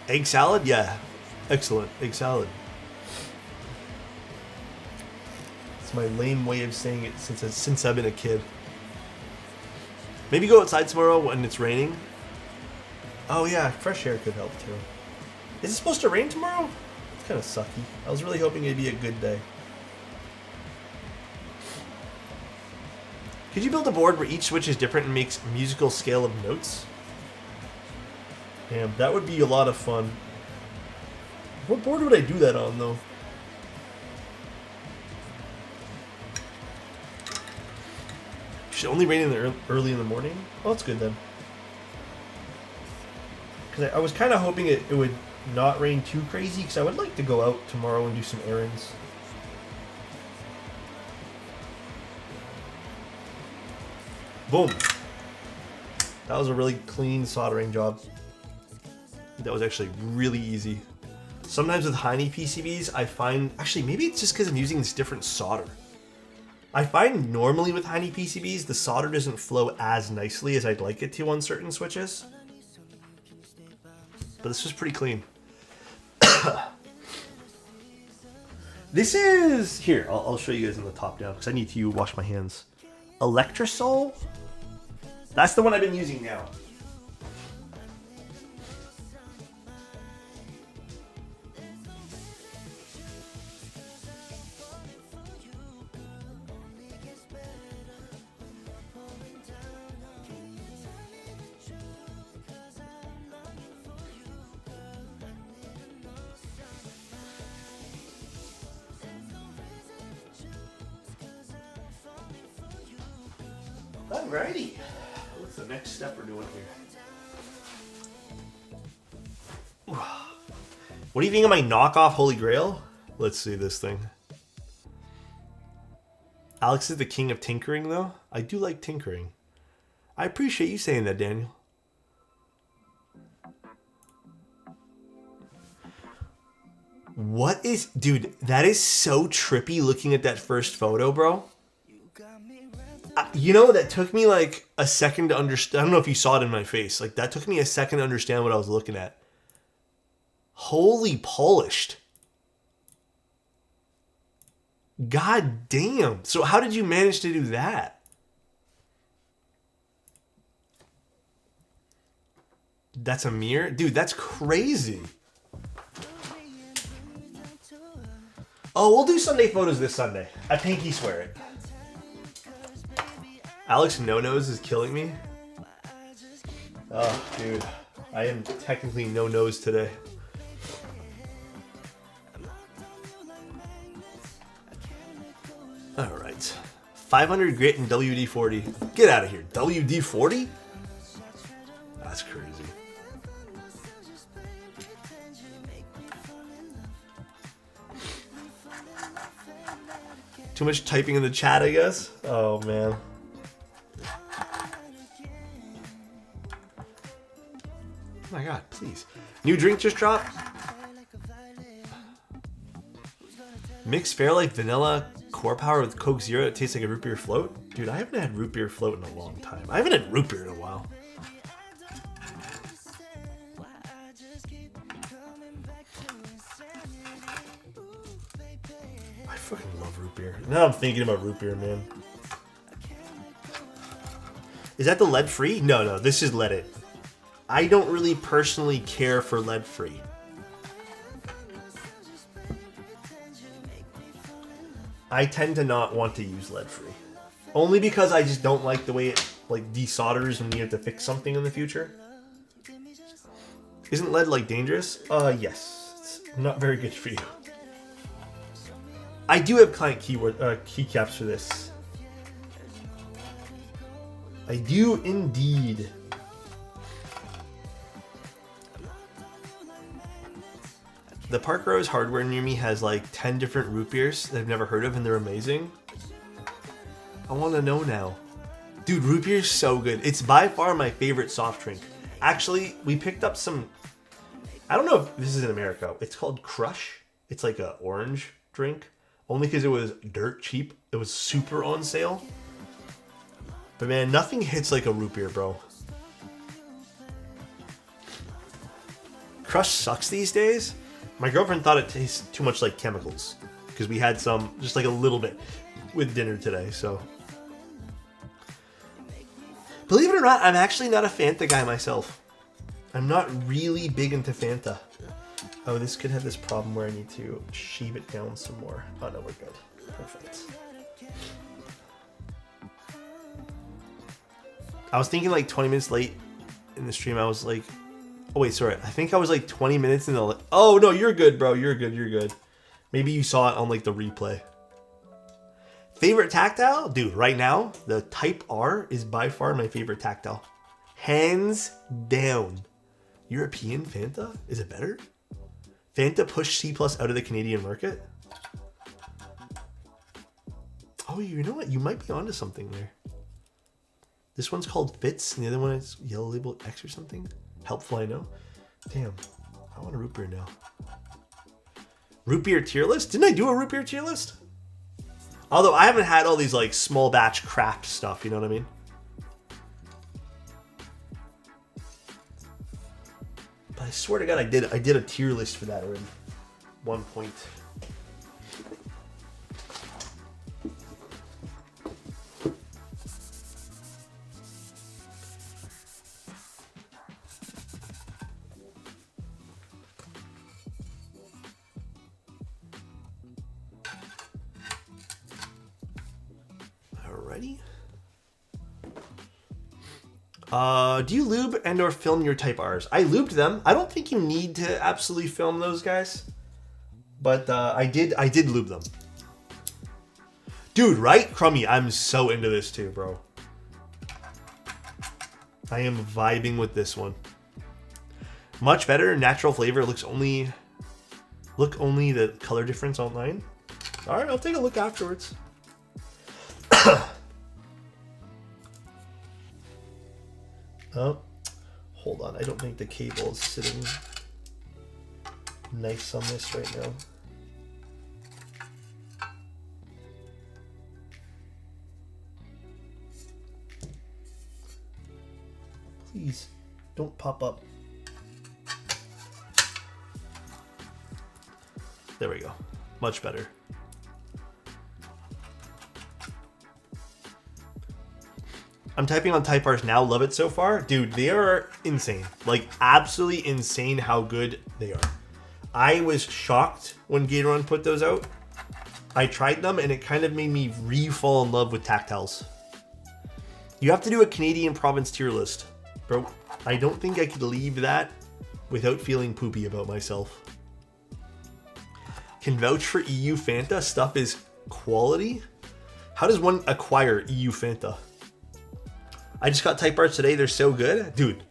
Egg salad? Yeah. Excellent. Egg salad. It's my lame way of saying it since I've been a kid. Maybe go outside tomorrow when it's raining. Oh yeah, fresh air could help too. Is it supposed to rain tomorrow? It's kind of sucky. I was really hoping it'd be a good day. Could you build a board where each switch is different and makes a musical scale of notes? Damn, that would be a lot of fun. What board would I do that on though? Should only rain in the early in the morning? Oh, that's good then. Because I was kind of hoping it would not rain too crazy, because I would like to go out tomorrow and do some errands. Boom. That was a really clean soldering job. That was actually really easy. Sometimes with Heine PCBs, I find... Actually, maybe it's just because I'm using this different solder. I find normally with Heine PCBs, the solder doesn't flow as nicely as I'd like it to on certain switches. But this was pretty clean. This is... Here, I'll show you guys in the top down, because I need to wash my hands. Electrosol? That's the one I've been using now. Alrighty. What's the next step we're doing here? What do you think of my knockoff Holy Grail? Let's see this thing. Alex is the king of tinkering, though. I do like tinkering. I appreciate you saying that, Daniel. What is... Dude, that is so trippy looking at that first photo, bro. You know, that took me like a second to understand. I don't know if you saw it in my face. Like, that took me a second to understand what I was looking at. Holy polished. God damn. So how did you manage to do that? That's a mirror? Dude, that's crazy. Oh, we'll do Sunday photos this Sunday. I pinky swear it. Alex No-Nose is killing me. Oh, dude. I am technically no-nose today. Alright. 500 grit and WD-40. Get out of here. WD-40? That's crazy. Too much typing in the chat, I guess? Oh, man. Oh my god, please. New drink just dropped. Mixed Fairlife Vanilla Core Power with Coke Zero. It tastes like a root beer float. Dude, I haven't had root beer float in a long time. I haven't had root beer in a while. I fucking love root beer. Now I'm thinking about root beer, man. Is that the lead free? No, this is leaded. I don't really personally care for lead free. I tend to not want to use lead free. Only because I just don't like the way it like desolders when you have to fix something in the future. Isn't lead like dangerous? Yes. It's not very good for you. I do have client keycaps for this. I do indeed. The Park Rose hardware near me has like 10 different root beers that I've never heard of, and they're amazing. I want to know now. Dude, root beer is so good. It's by far my favorite soft drink. Actually, we picked up some... I don't know if this is in America. It's called Crush. It's like an orange drink. Only because it was dirt cheap. It was super on sale. But man, nothing hits like a root beer, bro. Crush sucks these days. My girlfriend thought it tastes too much like chemicals. Because we had some, just like a little bit, with dinner today, so... Believe it or not, I'm actually not a Fanta guy myself. I'm not really big into Fanta. Oh, this could have this problem where I need to sheave it down some more. Oh no, we're good. Perfect. I was thinking like 20 minutes late in the stream. I was like, oh wait, sorry. I think I was like 20 minutes in the... Oh no, you're good, bro. You're good, you're good. Maybe you saw it on like the replay. Favorite tactile? Dude, right now, the Type R is by far my favorite tactile. Hands down. European Fanta? Is it better? Fanta pushed C+ out of the Canadian market? Oh, you know what? You might be onto something there. This one's called Fitz, and the other one is yellow label X or something. Helpful, I know. Damn, I want a root beer now. Root beer tier list? Didn't I do a root beer tier list? Although I haven't had all these like small batch craft stuff, you know what I mean? But I swear to God, I did a tier list for that already. 1 point. Do you lube and or film your Type Rs? I lubed them. I don't think you need to absolutely film those guys. But I did lube them. Dude, right? Crummy, I'm so into this too, bro. I am vibing with this one. Much better, natural flavor. Look only the color difference online. Alright, I'll take a look afterwards. Oh, hold on. I don't think the cable is sitting nice on this right now. Please, don't pop up. There we go. Much better. I'm typing on Type Rs now. Love it so far. Dude, they are insane. Like, absolutely insane how good they are. I was shocked when Gatoron put those out. I tried them, and it kind of made me re-fall in love with tactiles. You have to do a Canadian province tier list. Bro, I don't think I could leave that without feeling poopy about myself. Can vouch for EU Fanta. Stuff is quality. How does one acquire EU Fanta? I just got Type Rs today. They're so good. Dude.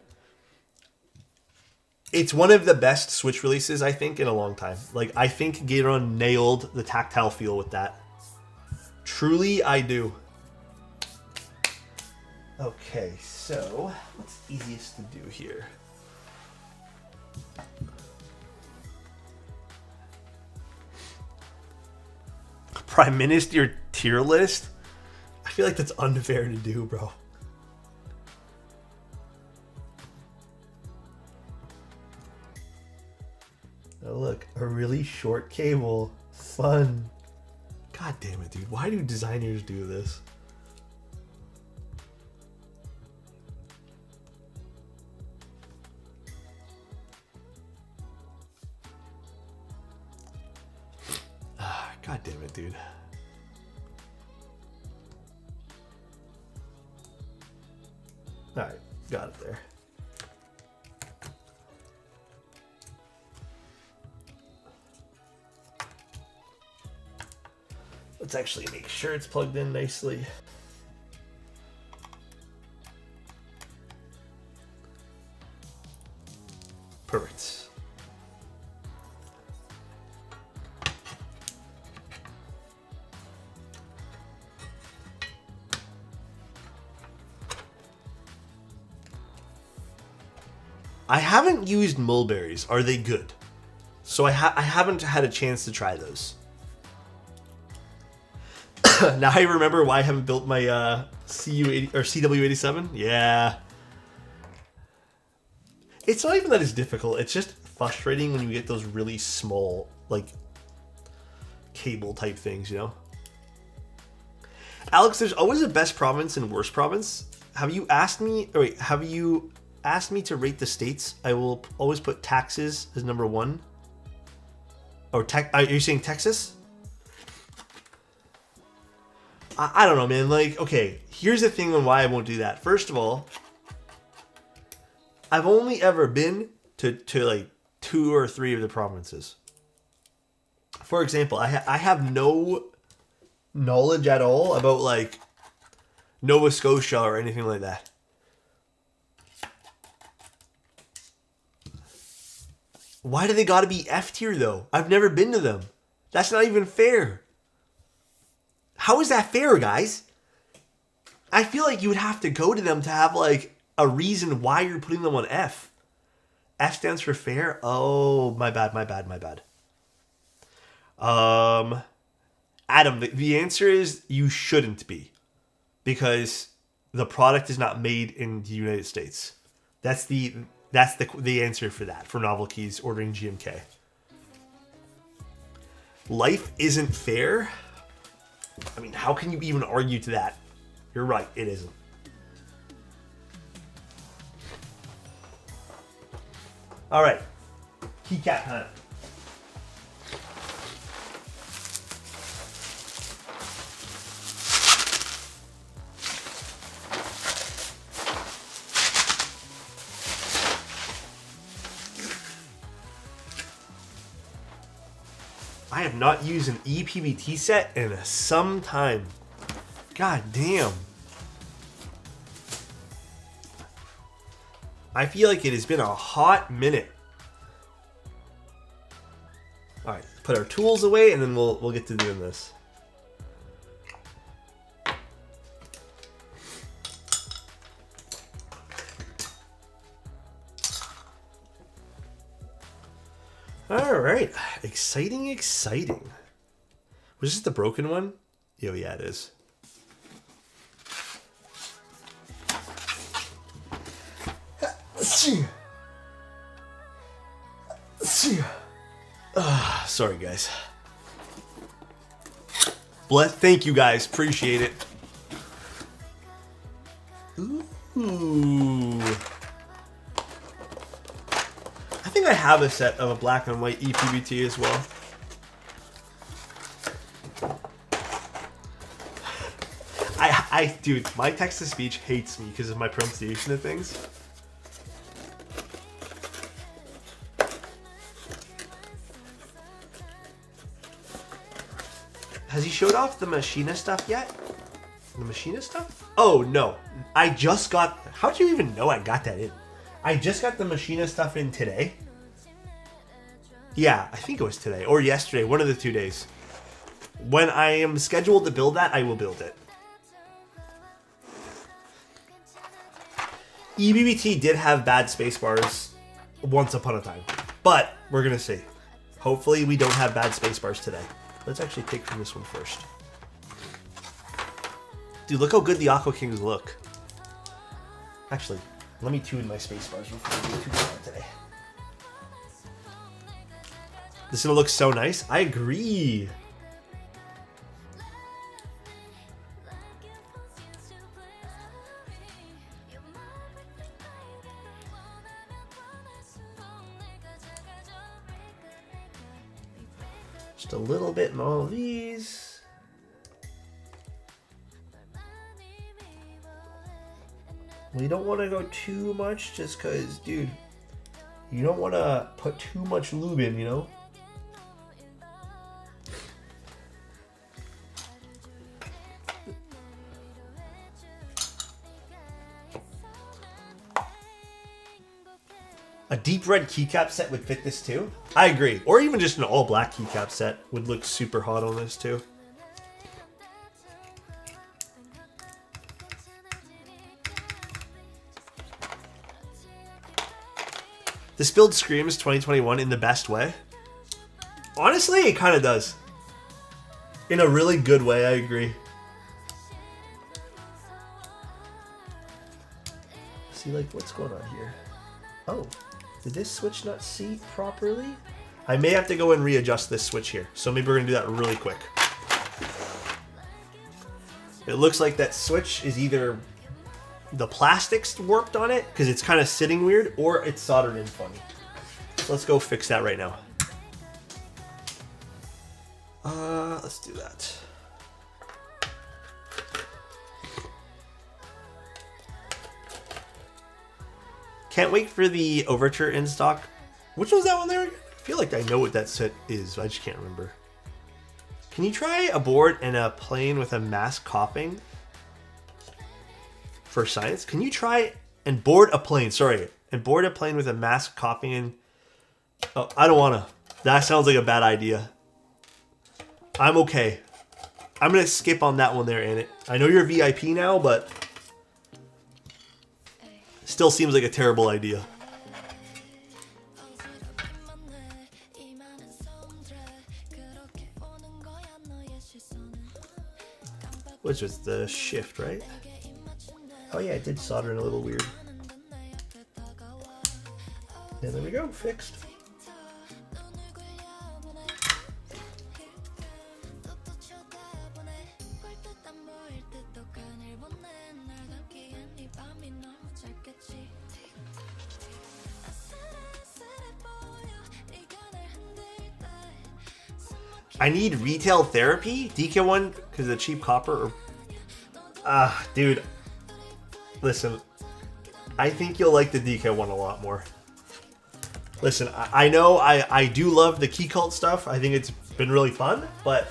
It's one of the best Switch releases, I think, in a long time. Like, I think Gatoron nailed the tactile feel with that. Truly, I do. Okay, so what's easiest to do here? Prime Minister tier list? I feel like that's unfair to do, bro. Oh, look, a really short cable. Fun. God damn it, dude. Why do designers do this? God damn it, dude. Alright, got it there. Let's actually make sure it's plugged in nicely. Perfect. I haven't used mulberries. Are they good? So I haven't had a chance to try those. Now I remember why I haven't built my CU80 or CW87. Yeah. It's not even that it's difficult. It's just frustrating when you get those really small, like, cable type things, you know? Alex, there's always a best province and worst province. Have you asked me, or wait, have you asked me to rate the states? I will always put taxes as number 1. Or are you saying Texas? I don't know, man. Like, okay, here's the thing on why I won't do that. First of all, I've only ever been to like 2 or 3 of the provinces. For example, I have no knowledge at all about like Nova Scotia or anything like that. Why do they gotta be F tier though? I've never been to them. That's not even fair. How is that fair, guys? I feel like you would have to go to them to have like a reason why you're putting them on F. F stands for fair? Oh, my bad. Adam, the answer is you shouldn't be. Because the product is not made in the United States. That's the answer for that, for Novel Keys ordering GMK. Life isn't fair? I mean, how can you even argue to that? You're right, it isn't. All right, Keycap hunt. I have not used an EPBT set in some time. God damn. I feel like it has been a hot minute. All right, put our tools away and then we'll get to doing this. All right, exciting. Was this the broken one? Oh yeah, it is. Sorry, guys. Thank you, guys. Appreciate it. Ooh. I think I have a set of a black and white EPBT as well. Dude, my text-to-speech hates me because of my pronunciation of things. Has he showed off the Machina stuff yet? The Machina stuff? Oh, no. I just got... How'd you even know I got that in? I just got the Machina stuff in today. Yeah, I think it was today. Or yesterday. One of the 2 days. When I am scheduled to build that, I will build it. EBBT did have bad spacebars once upon a time. But, we're going to see. Hopefully we don't have bad spacebars today. Let's actually pick from this one first. Dude, look how good the Aqua Kings look. Actually, let me tune my spacebars before we do too bad today. This is going to look so nice. I agree. Just a little bit more of these. We don't want to go too much just because, dude, you don't want to put too much lube in, you know? A deep red keycap set would fit this too. I agree. Or even just an all black keycap set would look super hot on this too. This build screams 2021 in the best way. Honestly, it kind of does. In a really good way, I agree. See, like, what's going on here? Oh, did this switch not seat properly? I may have to go and readjust this switch here. So maybe we're going to do that really quick. It looks like that switch is either the plastic's warped on it because it's kind of sitting weird, or it's soldered in funny. So let's go fix that right now. Let's do that. Can't wait for the Overture in stock. Which was that one there? I feel like I know what that set is, but I just can't remember. Can you try a board and a plane with a mass coughing for science? Can you try and board a plane? Sorry, and board a plane with a mass coughing in. Oh, I don't wanna. That sounds like a bad idea. I'm okay. I'm gonna skip on that one there, Annette. I know you're VIP now, but still seems like a terrible idea. Which was the shift, right? Oh yeah, it did solder in a little weird. And there we go, fixed. I need retail therapy? DK1 because of the cheap copper? Dude. Listen. I think you'll like the DK1 a lot more. Listen, I know I do love the Key Cult stuff. I think it's been really fun, but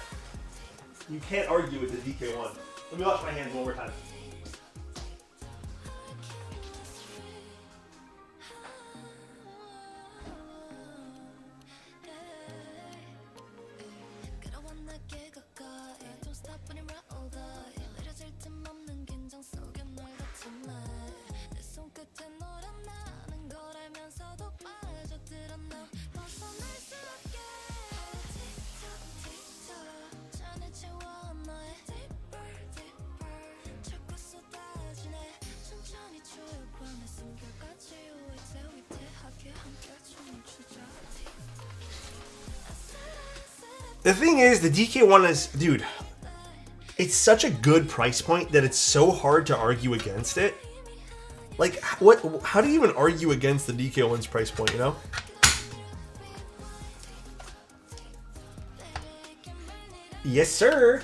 you can't argue with the DK1. Let me wash my hands one more time. The thing is, the DK1 is, dude, it's such a good price point that it's so hard to argue against it. Like, how do you even argue against the DK1's price point, you know? Yes, sir.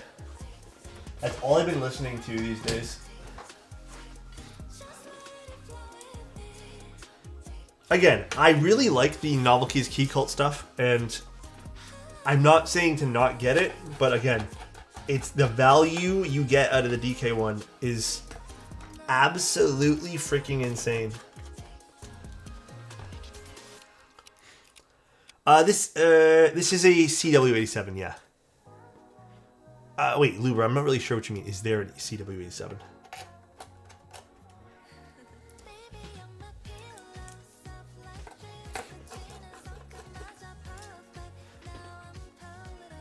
That's all I've been listening to these days. Again, I really like the Novel Keys Key Cult stuff, and I'm not saying to not get it, but again, it's the value you get out of the DK1 is absolutely freaking insane. This is a CW87, yeah. Wait, Luber, I'm not really sure what you mean. Is there a CW87?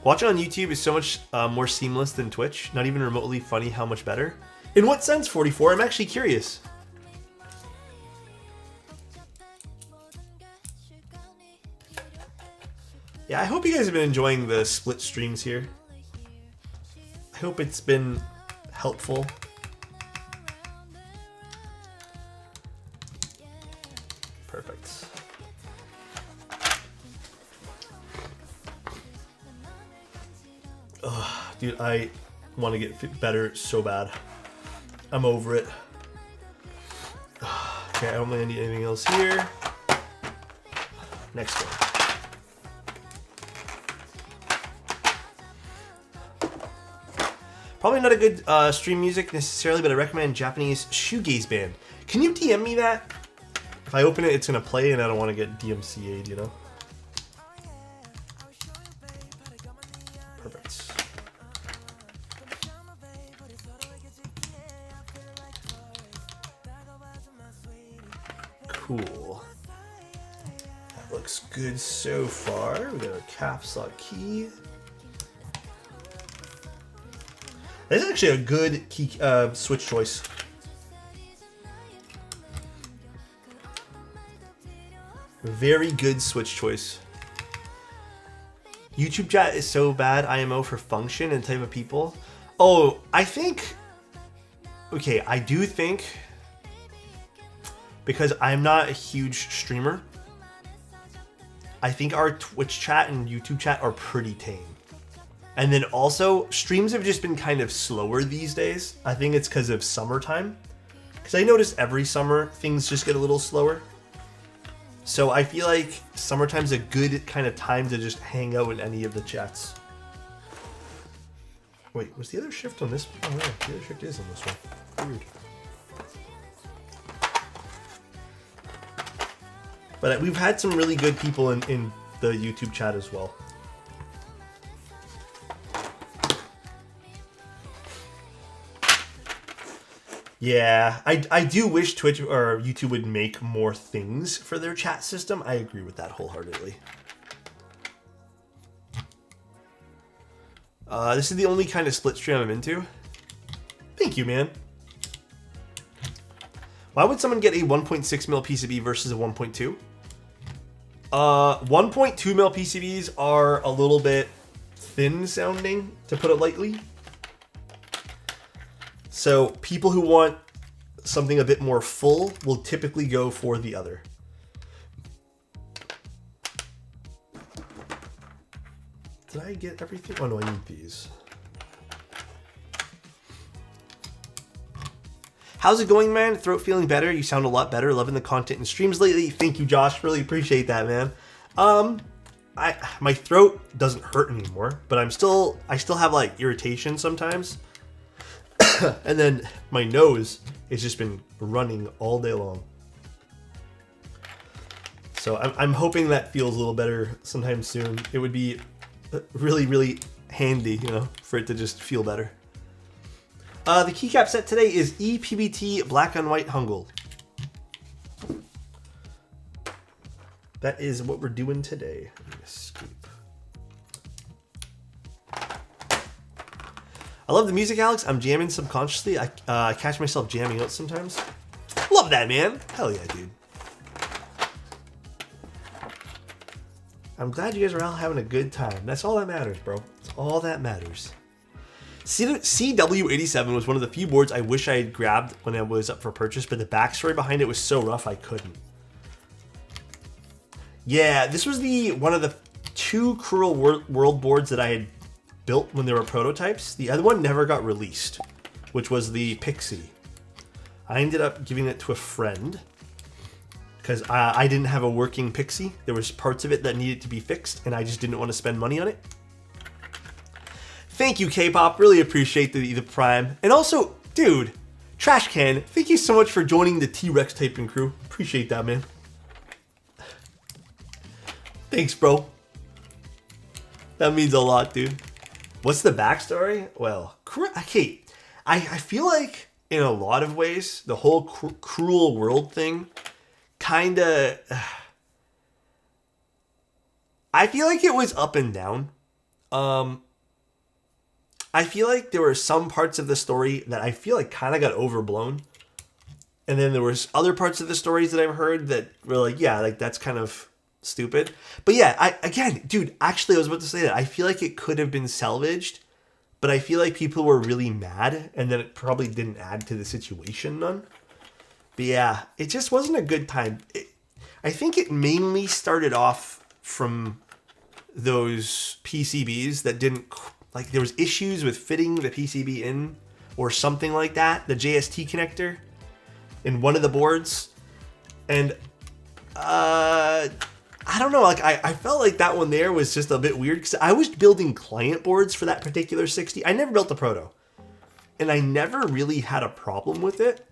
Watching on YouTube is so much more seamless than Twitch. Not even remotely funny how much better. In what sense, 44? I'm actually curious. Yeah, I hope you guys have been enjoying the split streams here. I hope it's been helpful. Perfect. Ugh, dude, I want to get better so bad. I'm over it. Okay, I don't think I need anything else here. Next one. Probably not a good stream music necessarily, but I recommend Japanese shoegaze band. Can you DM me that? If I open it, it's gonna play, and I don't want to get DMCA'd, you know? Perfect. Cool. good so far. We got our caps lock key. That's actually a good key switch choice. Very good switch choice. YouTube chat is so bad. IMO for function and type of people. Oh, I think... Okay, I do think... Because I'm not a huge streamer, I think our Twitch chat and YouTube chat are pretty tame. And then also, streams have just been kind of slower these days. I think it's because of summertime. Because I notice every summer, things just get a little slower. So I feel like summertime's a good kind of time to just hang out in any of the chats. Wait, was the other shift on this? Oh no, the other shift is on this one. Weird. But we've had some really good people in the YouTube chat as well. Yeah, I do wish Twitch or YouTube would make more things for their chat system. I agree with that wholeheartedly. This is the only kind of split stream I'm into. Thank you, man. Why would someone get a 1.6 mil PCB versus a 1.2? 1.2 mil PCBs are a little bit thin sounding, to put it lightly. So people who want something a bit more full will typically go for the other. Did I get everything? Oh no, I need these. How's it going, man? Throat feeling better? You sound a lot better. Loving the content and streams lately. Thank you, Josh. Really appreciate that, man. My throat doesn't hurt anymore, but I still have like irritation sometimes. And then my nose has just been running all day long. So I'm hoping that feels a little better sometime soon. It would be really, really handy, you know, for it to just feel better. The keycap set today is ePBT black on white HANGOUT. That is what we're doing today. Escape. I love the music, Alex. I'm jamming subconsciously. I catch myself jamming out sometimes. Love that, man. Hell yeah, dude. I'm glad you guys are all having a good time. That's all that matters, bro. That's all that matters. CW87 was one of the few boards I wish I had grabbed when it was up for purchase, but the backstory behind it was so rough I couldn't. Yeah, this was one of the 2 Cruel World boards that I had built when they were prototypes. The other one never got released, which was the Pixie. I ended up giving it to a friend because I didn't have a working Pixie. There was parts of it that needed to be fixed, and I just didn't want to spend money on it. Thank you, K-pop. Really appreciate the Prime. And also, dude, Trash Can, thank you so much for joining the T-Rex typing crew. Appreciate that, man. Thanks, bro. That means a lot, dude. What's the backstory? Well, okay, I feel like in a lot of ways, the whole Cruel World thing kind of... I feel like it was up and down. I feel like there were some parts of the story that I feel like kind of got overblown. And then there was other parts of the stories that I've heard that were like, yeah, like that's kind of stupid. But yeah, again, dude, actually I was about to say that. I feel like it could have been salvaged, but I feel like people were really mad and then it probably didn't add to the situation none. But yeah, it just wasn't a good time. I think it mainly started off from those PCBs that didn't... Like, there was issues with fitting the PCB in or something like that. The JST connector in one of the boards. And, I don't know. Like, I felt like that one there was just a bit weird. Because I was building client boards for that particular 60. I never built the Proto. And I never really had a problem with it.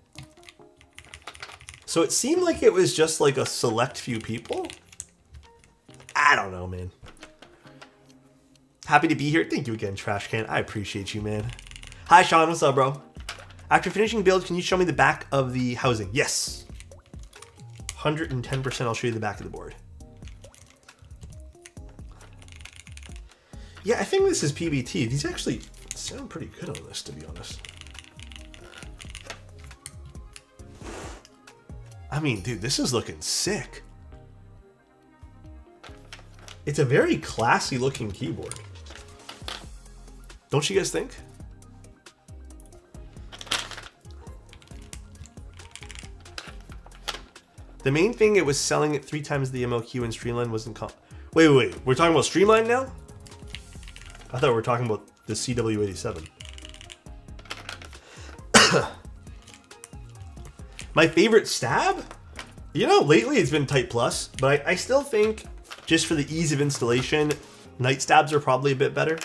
So it seemed like it was just like a select few people. I don't know, man. Happy to be here. Thank you again, Trash Can. I appreciate you, man. Hi, Sean. What's up, bro? After finishing build, can you show me the back of the housing? Yes. 110% I'll show you the back of the board. Yeah, I think this is PBT. These actually sound pretty good on this, to be honest. I mean, dude, this is looking sick. It's a very classy looking keyboard. Don't you guys think? The main thing, it was selling at 3 times the MLQ and Streamline wasn't Wait, we're talking about Streamline now? I thought we were talking about the CW87. My favorite stab? You know, lately it's been Type Plus, but I still think, just for the ease of installation, Night Stabs are probably a bit better.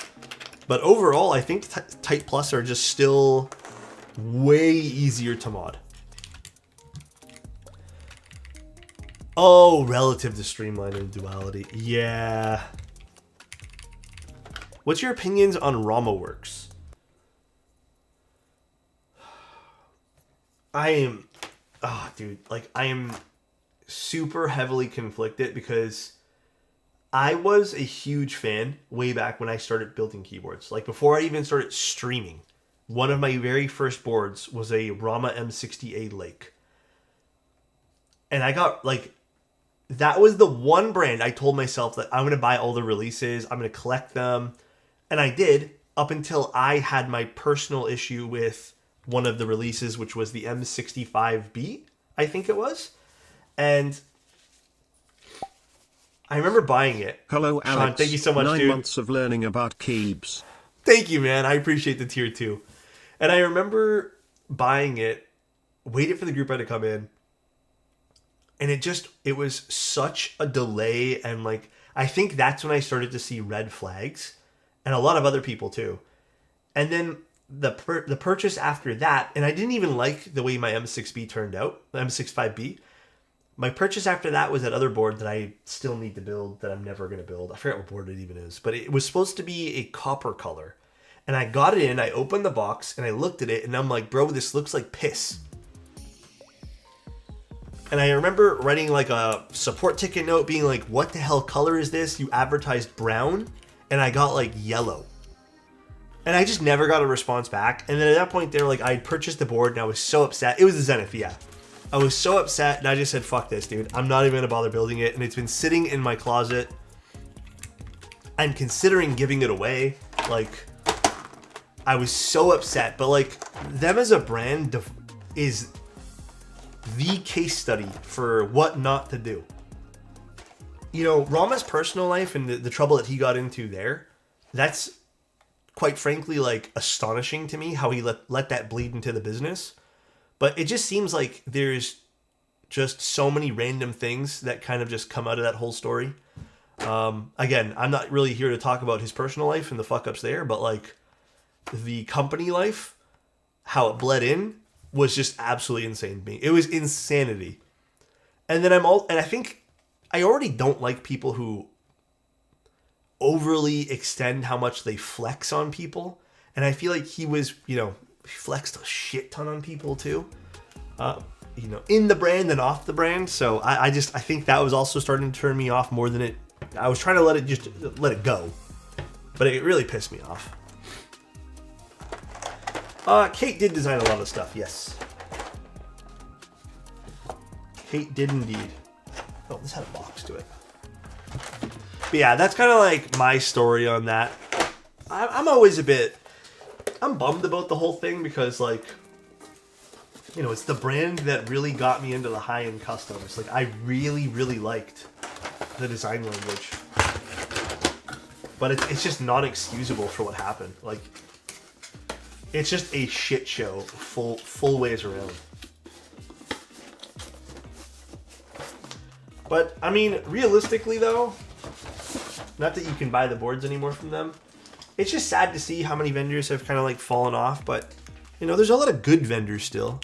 But overall, I think Type Plus are just still way easier to mod. Oh, relative to Streamline and Duality. Yeah. What's your opinions on Rama Works? Dude, like, I am super heavily conflicted because I was a huge fan way back when I started building keyboards. Like, before I even started streaming, one of my very first boards was a Rama M60A Lake. And I got, like, that was the one brand I told myself that I'm going to buy all the releases, I'm going to collect them. And I did, up until I had my personal issue with one of the releases, which was the M65B, I think it was. And I remember buying it. Hello, Alex. Sean, thank you so much, 9 dude. months of learning about keybs. Thank you, man. I appreciate the tier 2. And I remember buying it, waited for the group to come in, and it was such a delay. And, like, I think that's when I started to see red flags, and a lot of other people too. And then the purchase after that, and I didn't even like the way my M6B turned out, the M65B. My purchase after that was that other board that I still need to build, that I'm never going to build. I forget what board it even is, but it was supposed to be a copper color. And I got it in, I opened the box, and I looked at it, and I'm like, bro, this looks like piss. And I remember writing, like, a support ticket note being like, what the hell color is this? You advertised brown, and I got, like, yellow. And I just never got a response back. And then at that point, like, I purchased the board, and I was so upset. It was the Zenith, yeah. I was so upset, and I just said, fuck this, dude. I'm not even going to bother building it. And it's been sitting in my closet. I'm considering giving it away. Like, I was so upset. But, like, them as a brand is the case study for what not to do. You know, Rama's personal life and the trouble that he got into there, that's quite frankly, like, astonishing to me how he let that bleed into the business. But it just seems like there's just so many random things that kind of just come out of that whole story. Again, I'm not really here to talk about his personal life and the fuck-ups there, but, like, the company life, how it bled in, was just absolutely insane to me. It was insanity. And then I think I already don't like people who overly extend how much they flex on people. And I feel like he was, he flexed a shit ton on people too. In the brand and off the brand. So I think that was also starting to turn me off more than it. I was trying to let it go. But it really pissed me off. Kate did design a lot of stuff, yes. Kate did indeed. Oh, this had a box to it. But yeah, that's kind of like my story on that. I'm always I'm bummed about the whole thing because, like, it's the brand that really got me into the high-end customs. Like, I really, really liked the design language. But it's just not excusable for what happened. Like, it's just a shit show full ways around. But, I mean, realistically, though, not that you can buy the boards anymore from them, it's just sad to see how many vendors have kind of, like, fallen off. But, there's a lot of good vendors still.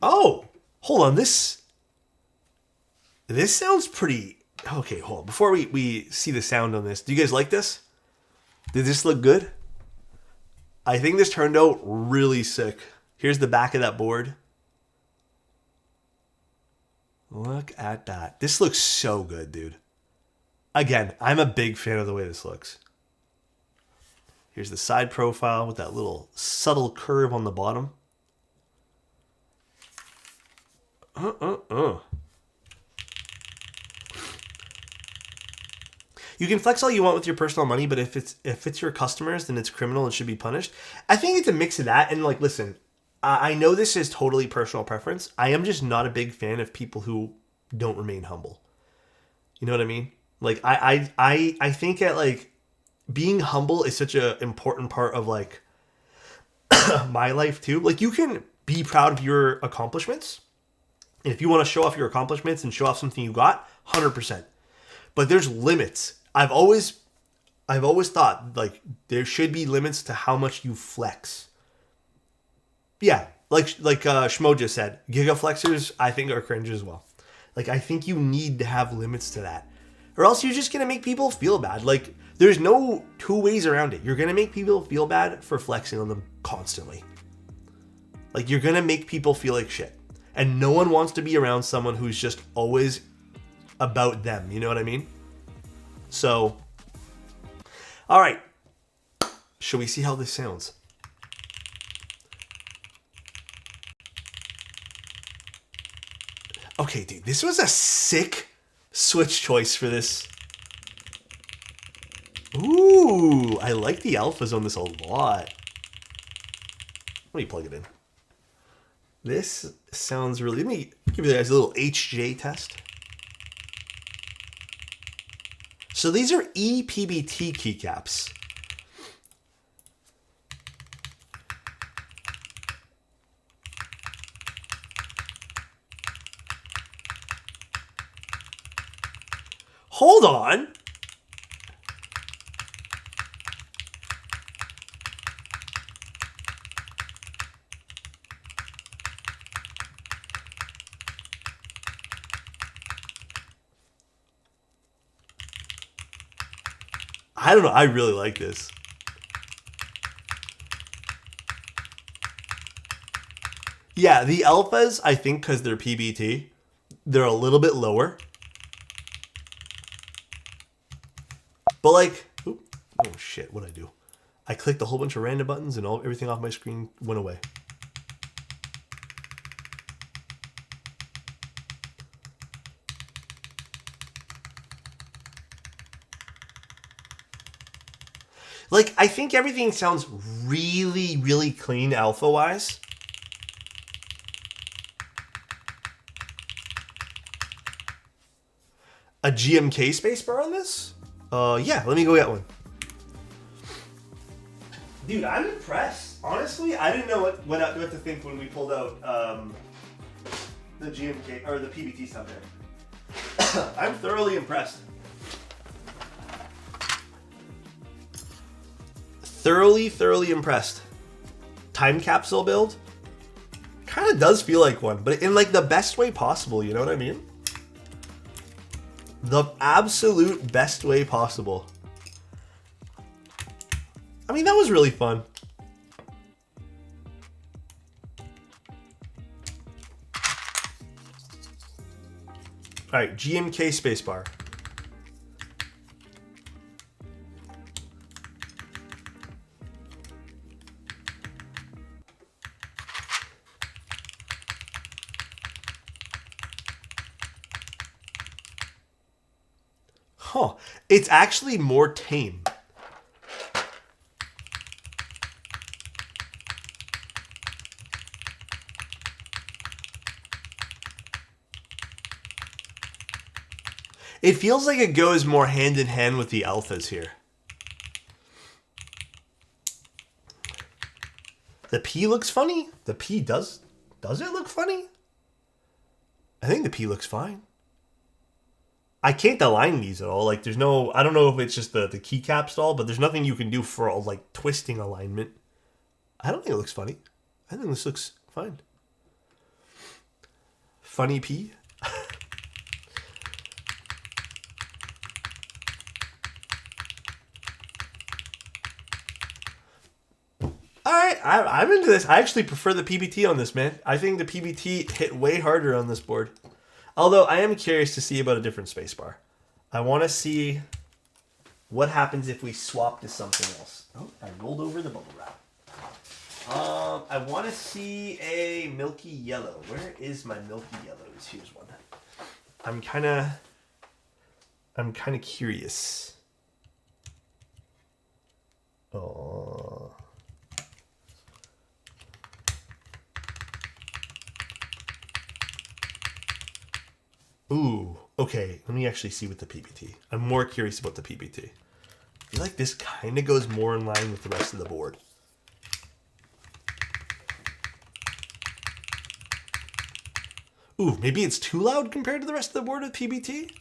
Oh, hold on. This sounds pretty... Okay, hold on. Before we see the sound on this, do you guys like this? Did this look good? I think this turned out really sick. Here's the back of that board. Look at that. This looks so good, dude. Again, I'm a big fan of the way this looks. Here's the side profile with that little subtle curve on the bottom. You can flex all you want with your personal money, but if it's your customers, then it's criminal and should be punished. I think it's a mix of that and like, listen, I know this is totally personal preference. I am just not a big fan of people who don't remain humble. You know what I mean? Like I think that like being humble is such an important part of like my life too. Like you can be proud of your accomplishments. And if you want to show off your accomplishments and show off something you got, 100%. But there's limits. I've always thought like there should be limits to how much you flex. Yeah, like Schmo just said, gigaflexers I think are cringe as well. Like I think you need to have limits to that, or else you're just gonna make people feel bad. Like there's no two ways around it. You're gonna make people feel bad for flexing on them constantly. Like you're gonna make people feel like shit, and no one wants to be around someone who's just always about them. You know what I mean? So, all right. Shall we see how this sounds? Okay, dude, this was a sick switch choice for this. Ooh, I like the alphas on this a lot. Let me plug it in. This sounds really... Let me give you guys a little HJ test. So these are ePBT keycaps. Hold on. I don't know. I really like this. Yeah, the alphas, I think because they're PBT, they're a little bit lower. But like, oh shit, what'd I do? I clicked a whole bunch of random buttons and everything off my screen went away. Like, I think everything sounds really, really clean alpha-wise. A GMK spacebar on this? Yeah, let me go get one. Dude, I'm impressed. Honestly, I didn't know what to think when we pulled out the GMK, or the PBT stuff there. I'm thoroughly impressed. Thoroughly impressed. Time capsule build? Kind of does feel like one, but in like the best way possible, you know what I mean? The absolute best way possible. I mean, that was really fun. Alright, GMK spacebar. Huh. It's actually more tame. It feels like it goes more hand in hand with the alphas here. The P looks funny. The P does it look funny? I think the P looks fine. I can't align these at all. Like there's no, I don't know if it's just the keycap stall, but there's nothing you can do for like twisting alignment. I don't think it looks funny. I think this looks fine. Funny P. Alright, I'm into this. I actually prefer the PBT on this, man. I think the PBT hit way harder on this board. Although I am curious to see about a different spacebar. I want to see what happens if we swap to something else. Oh, I rolled over the bubble wrap. I want to see a milky yellow. Where is my milky yellows? Here's one. I'm kind of curious. Oh. Ooh, okay. Let me actually see with the PBT. I'm more curious about the PBT. I feel like this kind of goes more in line with the rest of the board. Ooh, maybe it's too loud compared to the rest of the board with PBT?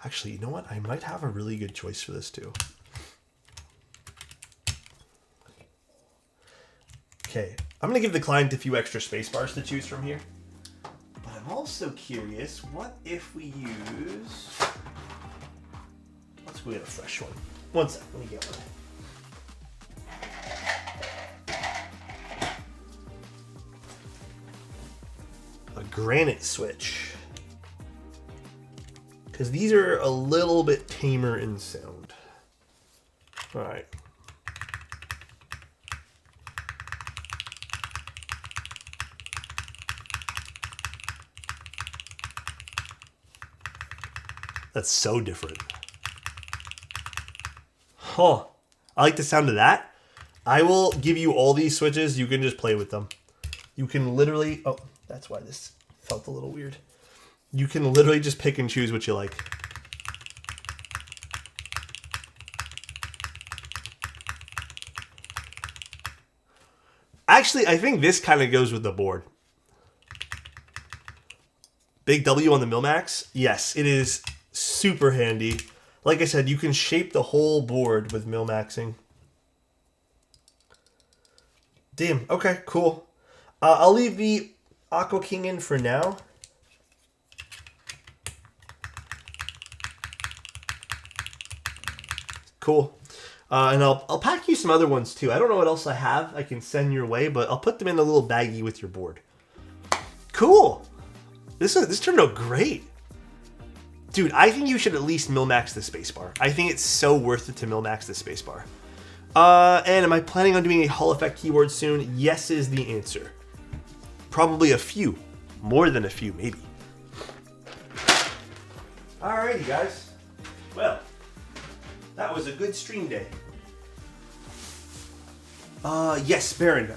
Actually, you know what? I might have a really good choice for this too. Okay, I'm going to give the client a few extra space bars to choose from here. But I'm also curious, what if we use... Let's go get a fresh one. One sec, let me get one. A granite switch. Because these are a little bit tamer in sound. Alright. That's so different. Huh. I like the sound of that. I will give you all these switches. You can just play with them. You can literally... Oh, that's why this felt a little weird. You can literally just pick and choose what you like. Actually, I think this kind of goes with the board. Big W on the Milmax? Yes, it is super handy. Like I said, you can shape the whole board with Milmaxing. Damn, okay, cool. I'll leave the Aqua King in for now. Cool. And I'll pack you some other ones too. I don't know what else I have I can send your way, but I'll put them in a little baggie with your board. Cool. This turned out great. Dude, I think you should at least Milmax the Spacebar. I think it's so worth it to Milmax the Spacebar. And am I planning on doing a Hall Effect keyboard soon? Yes is the answer. Probably a few. More than a few, maybe. Alrighty, guys. Well, that was a good stream day. Yes, Baron.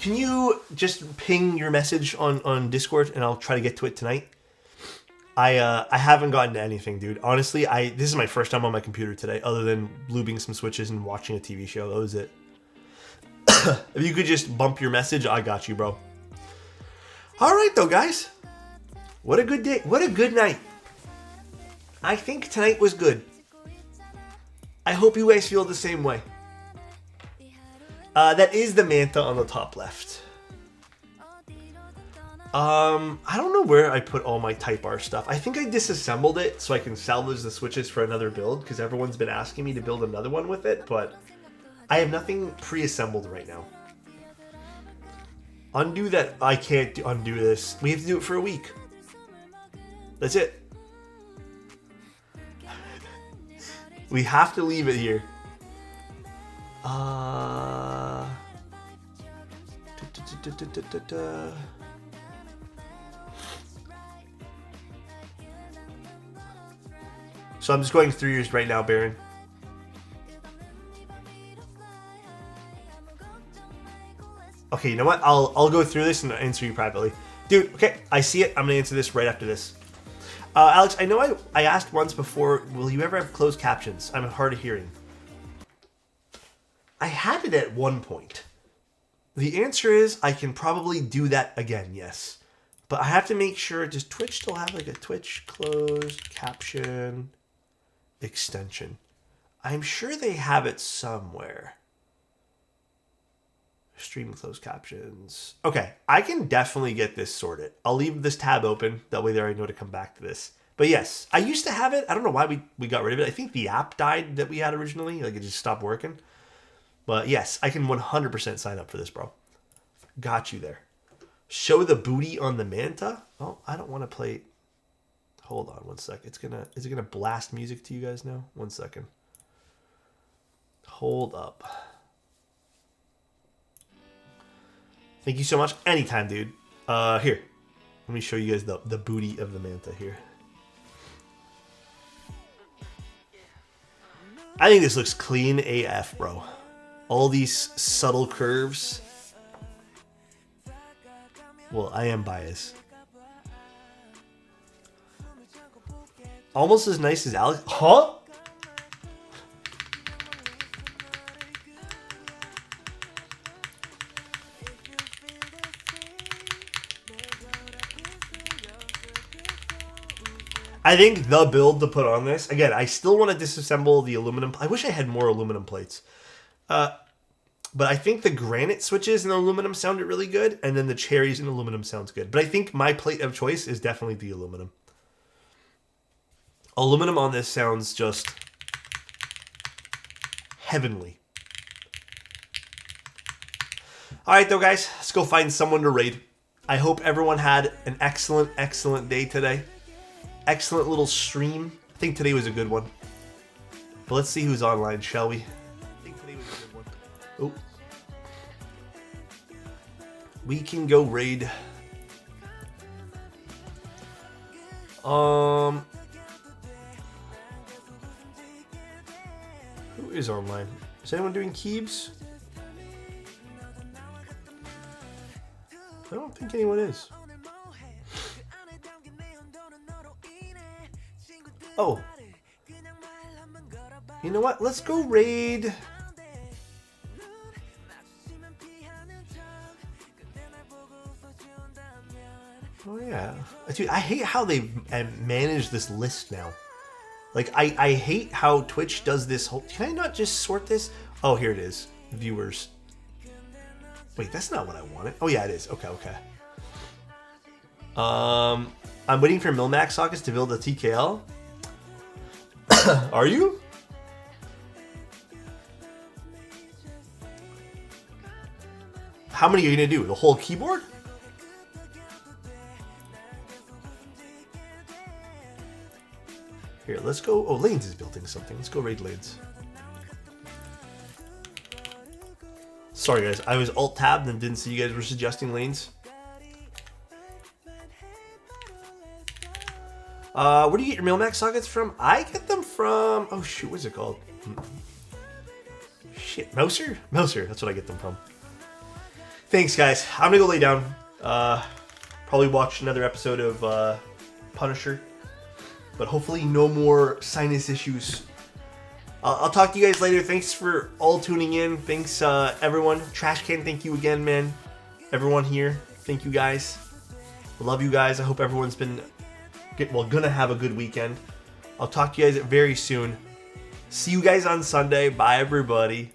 Can you just ping your message on Discord and I'll try to get to it tonight? I haven't gotten to anything, dude. Honestly, this is my first time on my computer today, other than lubing some switches and watching a TV show. That was it. If you could just bump your message, I got you, bro. All right, though, guys. What a good day. What a good night. I think tonight was good. I hope you guys feel the same way. That is the Manta on the top left. I don't know where I put all my Type R stuff. I think I disassembled it so I can salvage the switches for another build because everyone's been asking me to build another one with it, but I have nothing pre-assembled right now. Undo that. I can't undo this. We have to do it for a week. That's it. We have to leave it here. So I'm just going through yours right now, Baron. Okay, you know what? I'll go through this and answer you privately. Dude, okay, I see it. I'm going to answer this right after this. Alex, I know I asked once before, will you ever have closed captions? I'm hard of hearing. I had it at one point. The answer is I can probably do that again, yes. But I have to make sure, does Twitch still have like a Twitch closed caption extension? I'm sure they have it somewhere. Stream closed captions. Okay, I can definitely get this sorted. I'll leave this tab open. That way there I know to come back to this. But yes, I used to have it. I don't know why we got rid of it. I think the app died that we had originally. Like it just stopped working. But yes, I can 100% sign up for this, bro. Got you there. Show the booty on the manta. Oh, I don't want to play. Hold on one sec. Is it gonna blast music to you guys now? 1 second. Hold up. Thank you so much. Anytime, dude. Here. Let me show you guys the booty of the manta here. I think this looks clean AF, bro. All these subtle curves. Well, I am biased. Almost as nice as Alex. Huh? I think the build to put on this, again, I still want to disassemble the aluminum. I wish I had more aluminum plates. But I think the granite switches in aluminum sounded really good, and then the cherries in aluminum sounds good. But I think my plate of choice is definitely the aluminum. Aluminum on this sounds just heavenly. Alright though, guys, let's go find someone to raid. I hope everyone had an excellent, excellent day today. Excellent little stream. I think today was a good one. But let's see who's online, shall we? I think today was a good one. Oh. We can go raid. Who is online? Is anyone doing Keebs? I don't think anyone is. Oh. You know what? Let's go raid. Oh yeah. Dude, I hate how they manage this list now. Like, I hate how Twitch does this whole... Can I not just sort this? Oh, here it is. Viewers. Wait, that's not what I wanted. Oh yeah, it is. Okay, okay. I'm waiting for Milmax sockets to build a TKL. Are you? How many are you gonna do? The whole keyboard? Here, let's go. Oh, Lanes is building something. Let's go raid Lanes. Sorry, guys. I was alt-tabbed and didn't see you guys were suggesting Lanes. Where do you get your Milmax sockets from? I get them from... Oh, shoot. What's it called? Shit. Mouser? Mouser. That's what I get them from. Thanks, guys. I'm going to go lay down. Probably watch another episode of Punisher. But hopefully no more sinus issues. I'll talk to you guys later. Thanks for all tuning in. Thanks, everyone. Trash Can, thank you again, man. Everyone here, thank you guys. Love you guys. I hope everyone's been... gonna have a good weekend. I'll talk to you guys very soon. See you guys on Sunday. Bye, everybody.